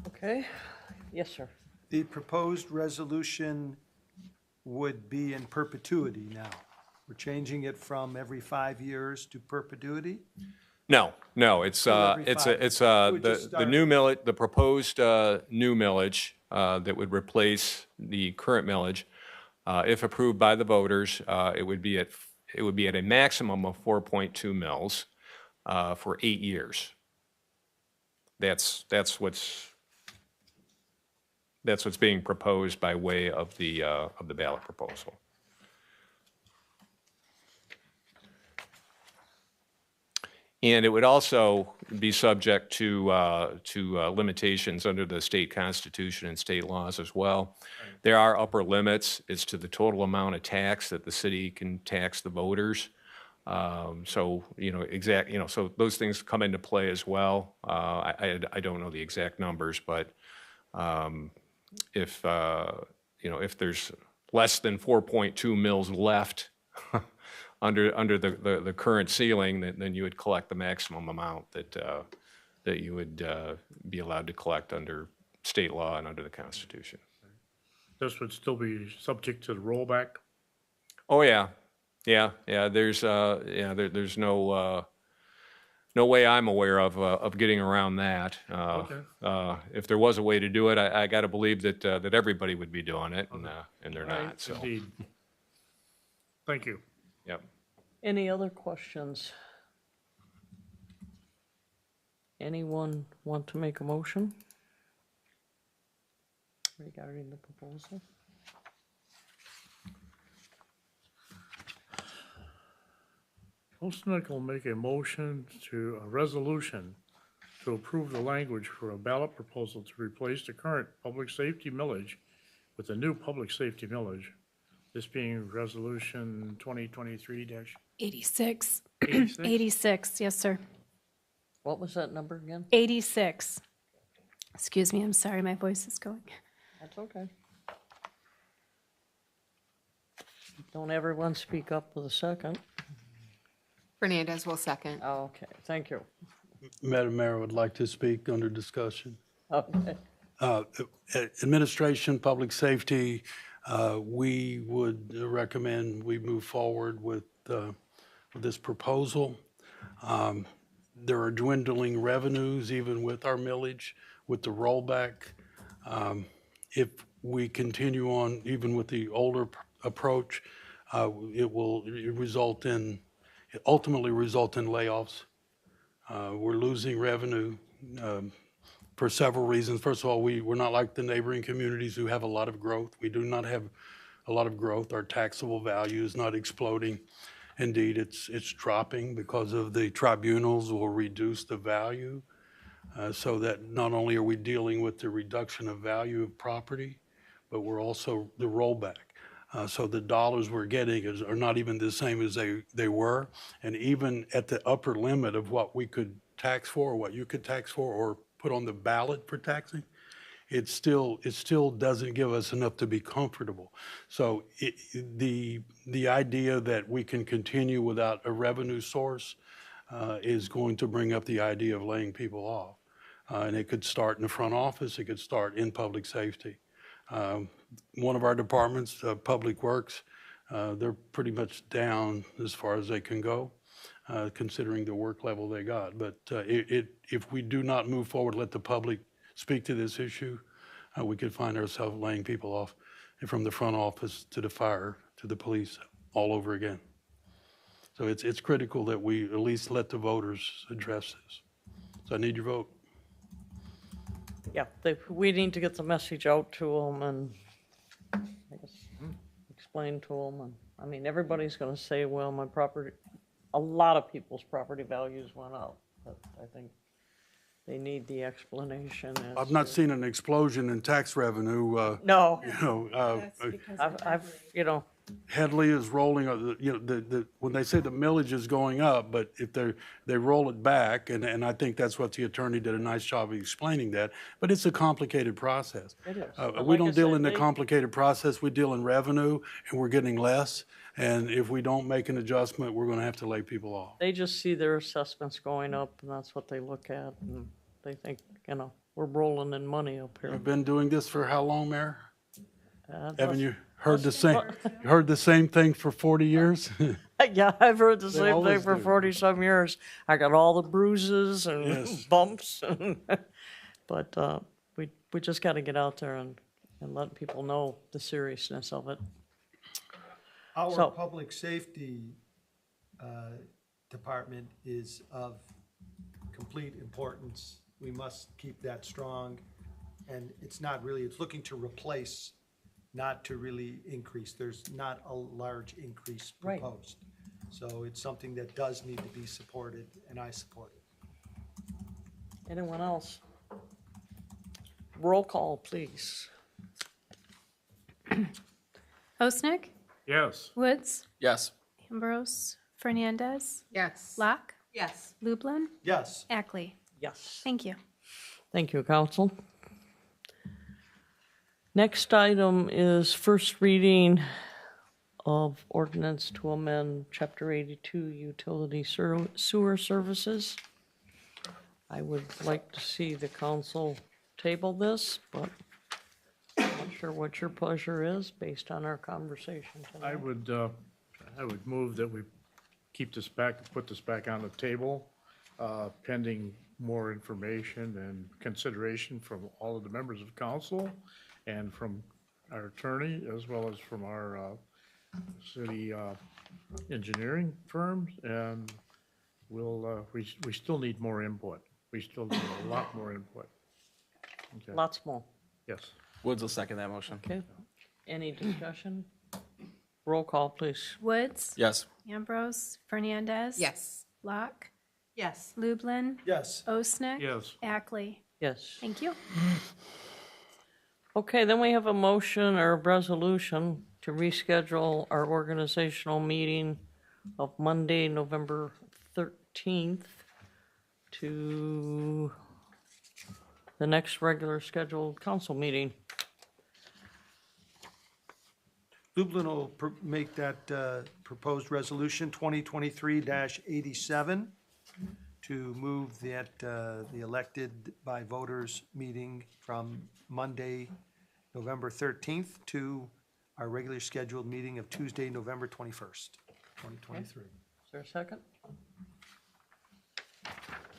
Okay. Yes, sir. The proposed resolution would be in perpetuity now. We're changing it from every 5 years to perpetuity? No, it's every five. It would just the new millage, the proposed new millage that would replace the current millage. If approved by the voters, it would be at a maximum of 4.2 mils for 8 years. That's what's being proposed by way of the ballot proposal. And it would also be subject to limitations under the state constitution and state laws as well. There are upper limits as to the total amount of tax that the city can tax the voters. So so those things come into play as well. I don't know the exact numbers, but if there's less than 4.2 mils left under the current ceiling, then you would collect the maximum amount that you would be allowed to collect under state law and under the Constitution. This would still be subject to the rollback? Oh yeah. There's there's no way I'm aware of getting around that. Okay. If there was a way to do it, I got to believe that everybody would be doing it, and they're Right, not. So. indeed. Thank you. Yep. Any other questions? Anyone want to make a motion regarding the proposal? Olsonick will make a motion to a resolution to approve the language for a ballot proposal to replace the current public safety millage with a new public safety millage. This being resolution 2023-86. 86. 86, yes, sir. What was that number again? 86. Excuse me, I'm sorry, my voice is going. That's okay. Don't everyone speak up with a second. Fernandez will second. Okay, thank you. Madam Mayor would like to speak under discussion. Okay. Administration, public safety, we would recommend we move forward with this proposal. There are dwindling revenues even with our millage, with the rollback. If we continue on even with the older approach, it will ultimately result in layoffs. We're losing revenue for several reasons. First of all, we're not like the neighboring communities who have a lot of growth. We do not have a lot of growth. Our taxable value is not exploding. Indeed, it's dropping because of the tribunals will reduce the value, so that not only are we dealing with the reduction of value of property, but we're also the rollback. So the dollars we're getting are not even the same as they were. And even at the upper limit of what we could tax for, or what you could tax for, or put on the ballot for taxing, it still doesn't give us enough to be comfortable. So the idea that we can continue without a revenue source is going to bring up the idea of laying people off. And it could start in the front office, it could start in public safety. One of our departments, Public Works, they're pretty much down as far as they can go, considering the work level they got. But if we do not move forward, let the public speak to this issue, we could find ourselves laying people off from the front office to the fire to the police all over again. So it's critical that we at least let the voters address this. So I need your vote. Yeah, we need to get the message out to them and I guess explain to them. And I mean, everybody's going to say, well, my property, a lot of people's property values went up. But I think they need the explanation. I've not seen an explosion in tax revenue. No. I've Headley is rolling, when they say the millage is going up, but if they roll it back, and I think that's what the attorney did a nice job of explaining that, but it's a complicated process. It is. We don't deal in the complicated process, we deal in revenue, and we're getting less, and if we don't make an adjustment, we're gonna have to lay people off. They just see their assessments going up and that's what they look at and they think, we're rolling in money up here. I've been doing this for how long, Mayor? Haven't you heard the same thing for 40 years? Yeah, I've heard the same thing for 40-some years. I got all the bruises and bumps, but we just got to get out there and let people know the seriousness of it. Our public safety department is of complete importance. We must keep that strong, and it's looking to replace, not to really increase. There's not a large increase proposed. So it's something that does need to be supported, and I support it. Anyone else? Roll call, please. Osnick? Yes. Woods? Yes. Ambrose? Fernandez? Yes. Locke? Yes. Lublin? Yes. Ackley? Yes. Thank you. Thank you, Council. Next item is first reading of ordinance to amend Chapter 82 Utility Sewer Services. I would like to see the council table this, but I'm not sure what your pleasure is based on our conversation tonight. I would move that we keep this back, put this back on the table, pending more information and consideration from all of the members of council and from our attorney, as well as from our city engineering firms. And we still need more input. We still need a lot more input. Okay. Lots more. Yes. Woods will second that motion. Okay. Any discussion? Roll call, please. Woods? Yes. Ambrose? Fernandez? Yes. Locke? Yes. Lublin? Yes. Osnick? Yes. Ackley? Yes. Thank you. Okay, then we have a motion or a resolution to reschedule our organizational meeting of Monday, November 13th to the next regular scheduled council meeting. Lublin will make that proposed resolution 2023-87 to move that, the elected by voters meeting from Monday, November 13th to our regularly scheduled meeting of Tuesday, November 21st, 2023. Is there a second?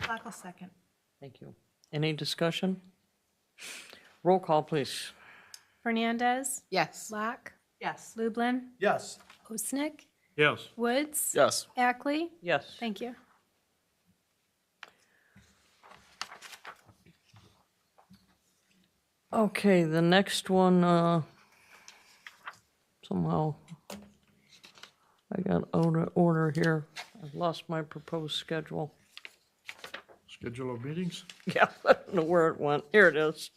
Clock will second. Thank you. Any discussion? Roll call, please. Fernandez, Yes. Locke, Yes. Lublin, Yes. Osnick, Yes. Woods. Yes. Ackley. Yes. Thank you. Okay, the next one, somehow I got out of order here. I've lost my proposed schedule. Schedule of meetings? Yeah, I don't know where it went. Here it is.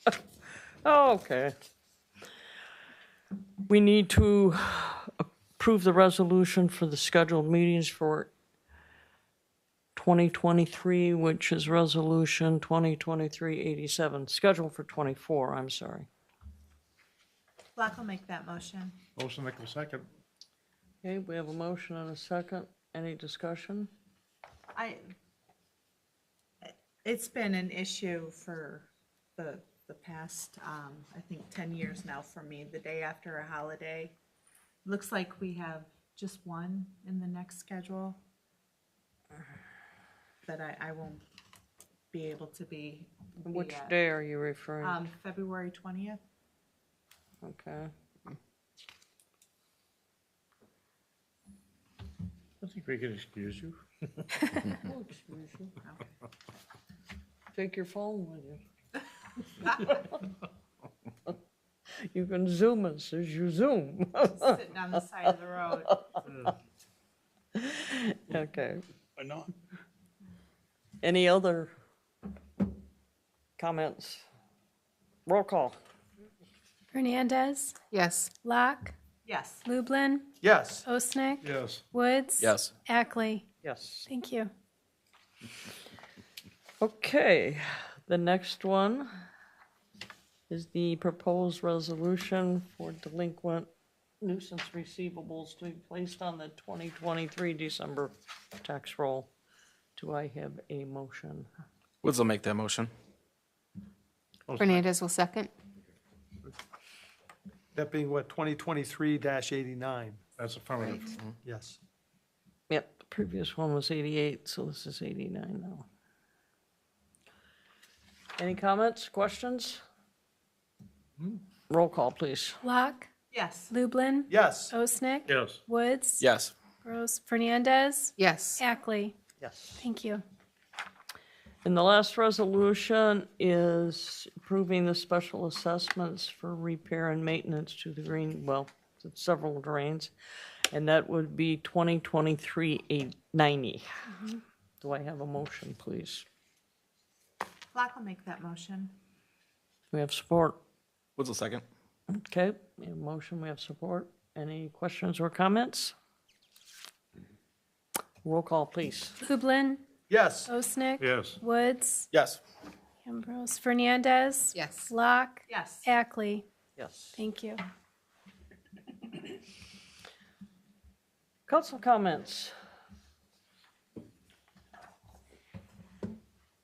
Okay. We need to approve the resolution for the scheduled meetings for 2023, which is resolution 2023-87, scheduled for 24, I'm sorry. Clock will make that motion. Motion Nichols second. Okay, we have a motion and a second. Any discussion? It's been an issue for the past, I think 10 years now for me, the day after a holiday. Looks like we have just one in the next schedule that I won't be able to be. Which at. day are you referring to? February 20th. Okay. I think we can excuse you. We'll excuse you. Take your phone with you. You can Zoom us as you Zoom. Sitting on the side of the road. Okay. Why not? Any other comments? Roll call. Fernandez, Yes. Locke, Yes. Lublin, Yes. Osnick, Yes. Woods. Yes. Ackley. Yes. Thank you. Okay, the next one is the proposed resolution for delinquent nuisance receivables to be placed on the 2023 December tax roll. Do I have a motion? Woods will make that motion. Fernandez will second. That being what, 2023-89? That's affirmative. Yes. Yep, the previous one was 88, so this is 89 now. Any comments, questions? Roll call, please. Locke, Yes. Lublin, Yes. Osnick. Yes. Woods. Yes. Rose Fernandez. Yes. Ackley. Yes. Thank you. And the last resolution is approving the special assessments for repair and maintenance to the green, well, to several drains. And that would be 2023-890. Do I have a motion, please? Clock will make that motion. We have support. Woods will second. Okay, we have a motion, we have support. Any questions or comments? Roll call, please. Lublin, Yes. Osnick. Yes. Woods. Yes. Ambrose Fernandez. Yes. Locke. Yes. Ackley. Yes. Thank you. Council comments.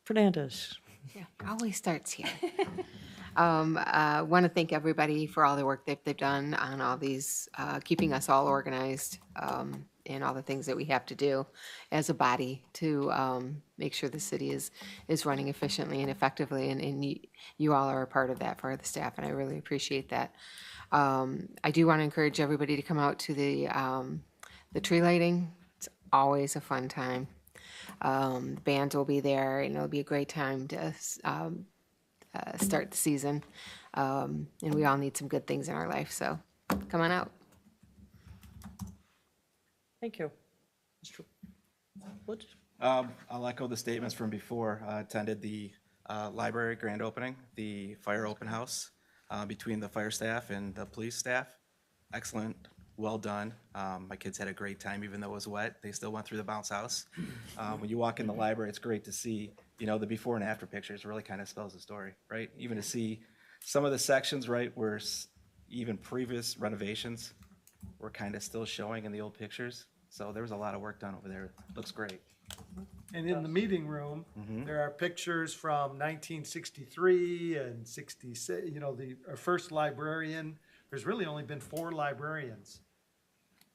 Fernandez. Yeah, always starts here. I want to thank everybody for all the work that they've done on all these, keeping us all organized, and all the things that we have to do as a body to make sure the city is running efficiently and effectively, and you all are a part of that for the staff, and I really appreciate that. I do want to encourage everybody to come out to the tree lighting. It's always a fun time. Bands will be there, and it'll be a great time to start the season. And we all need some good things in our life, so come on out. Thank you. Mr. Woods? I'll echo the statements from before. I attended the library grand opening, the fire open house between the fire staff and the police staff. Excellent, well done. My kids had a great time, even though it was wet. They still went through the bounce house. When you walk in the library, it's great to see, the before and after pictures really kind of spells the story, right? Even to see some of the sections, right, where even previous renovations were kind of still showing in the old pictures. So there was a lot of work done over there. Looks great. And in the meeting room, there are pictures from 1963 and 66, you know, our first librarian. There's really only been 4 librarians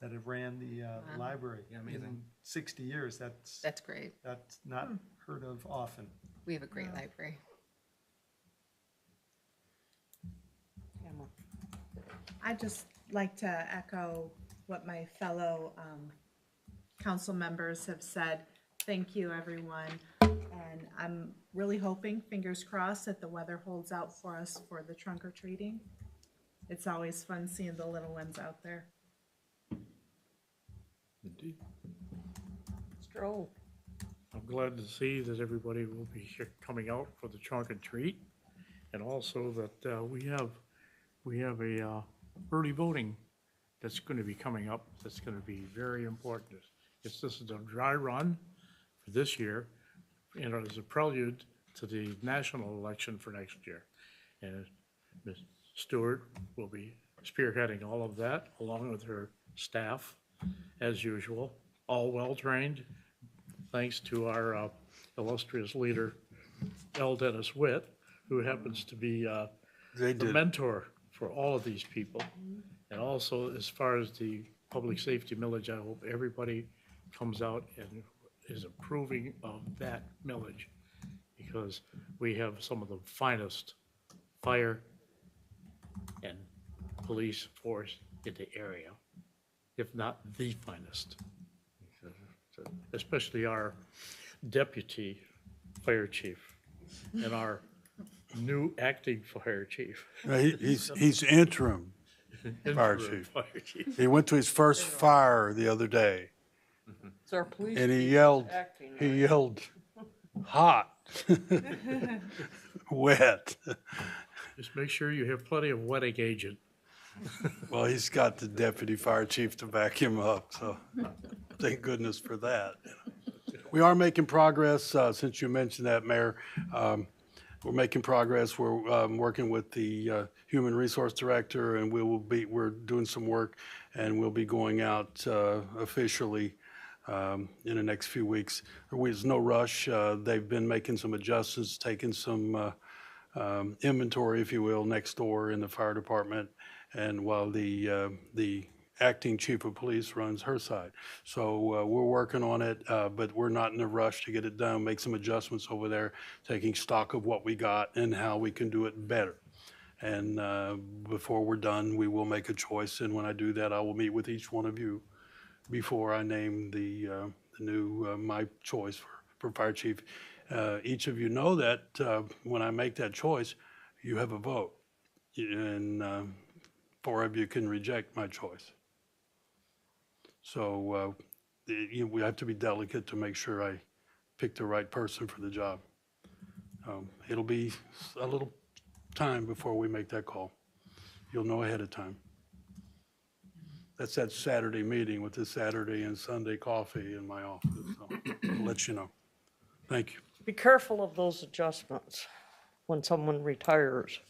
that have ran the library in 60 years. That's great. That's not heard of often. We have a great library. I'd just like to echo what my fellow council members have said. Thank you, everyone. And I'm really hoping, fingers crossed, that the weather holds out for us for the trunk or treating. It's always fun seeing the little ones out there. Indeed. Mr. O. I'm glad to see that everybody will be here coming out for the trunk and treat. And also that we have a early voting that's going to be coming up. That's going to be very important. This is a dry run for this year, and it is a prelude to the national election for next year. And Ms. Stewart will be spearheading all of that along with her staff, as usual, all well-trained, thanks to our illustrious leader, L. Dennis Witt, who happens to be the mentor for all of these people. And also, as far as the public safety millage, I hope everybody comes out and is approving of that millage, because we have some of the finest fire and police force in the area, if not the finest. Especially our deputy fire chief and our new acting fire chief. He's interim fire chief. He went to his first fire the other day, It's our police and he chief yelled, acting, he right? yelled, hot, wet. Just make sure you have plenty of wetting agent. Well, he's got the deputy fire chief to back him up, so thank goodness for that. We are making progress, since you mentioned that, Mayor. We're making progress. We're working with the Human Resource Director, and we're doing some work, and we'll be going out officially in the next few weeks. There's no rush. They've been making some adjustments, taking some inventory, if you will, next door in the fire department, and while the acting chief of police runs her side. So we're working on it, but we're not in a rush to get it done, make some adjustments over there, taking stock of what we got and how we can do it better. And before we're done, we will make a choice, and when I do that, I will meet with each one of you before I name the new, my choice for fire chief. Each of you know that when I make that choice, you have a vote, and 4 of you can reject my choice. So we have to be delicate to make sure I pick the right person for the job. It'll be a little time before we make that call. You'll know ahead of time. That's that Saturday meeting with the Saturday and Sunday coffee in my office. So I'll let you know. Thank you. Be careful of those adjustments when someone retires.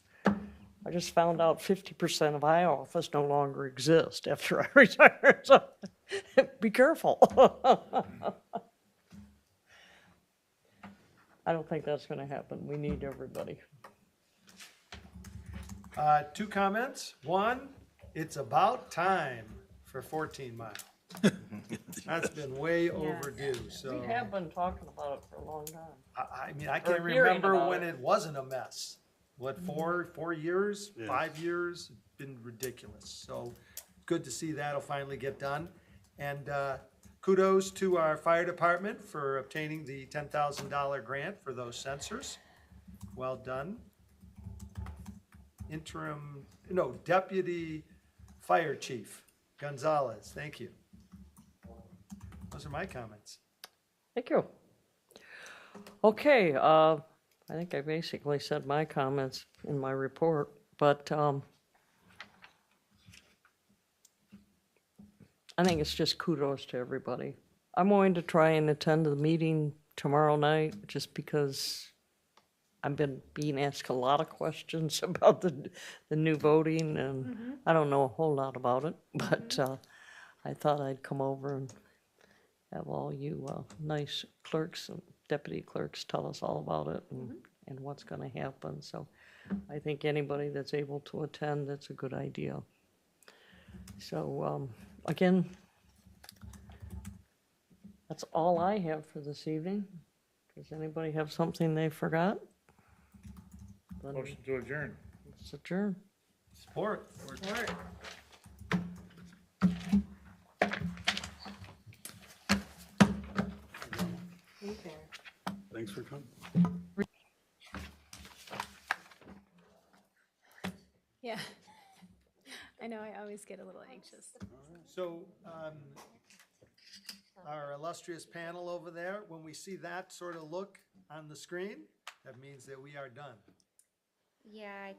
I just found out 50% of my office no longer exists after I retire, so be careful. I don't think that's gonna happen. We need everybody. 2 comments. One, it's about time for 14 Mile. That's been way overdue, so. We have been talking about it for a long time. I mean, I can't hearing remember about when it. it wasn't a mess. What, 4 years, Yeah. 5 years? It's been ridiculous. So good to see that'll finally get done. And kudos to our fire department for obtaining the $10,000 grant for those sensors. Well done. Deputy Fire Chief Gonzalez, thank you. Those are my comments. Thank you. Okay, I think I basically said my comments in my report, but I think it's just kudos to everybody. I'm going to try and attend the meeting tomorrow night just because I've been being asked a lot of questions about the new voting, and I don't know a whole lot about it, but I thought I'd come over and have all you nice clerks and deputy clerks tell us all about it and what's going to happen. So I think anybody that's able to attend, that's a good idea. So again, that's all I have for this evening. Does anybody have something they forgot? Then Motion to adjourn. let's adjourn. Support. Thanks for coming. Yeah. I know, I always get a little anxious. So, our illustrious panel over there, when we see that sort of look on the screen, that means that we are done. Yeah, I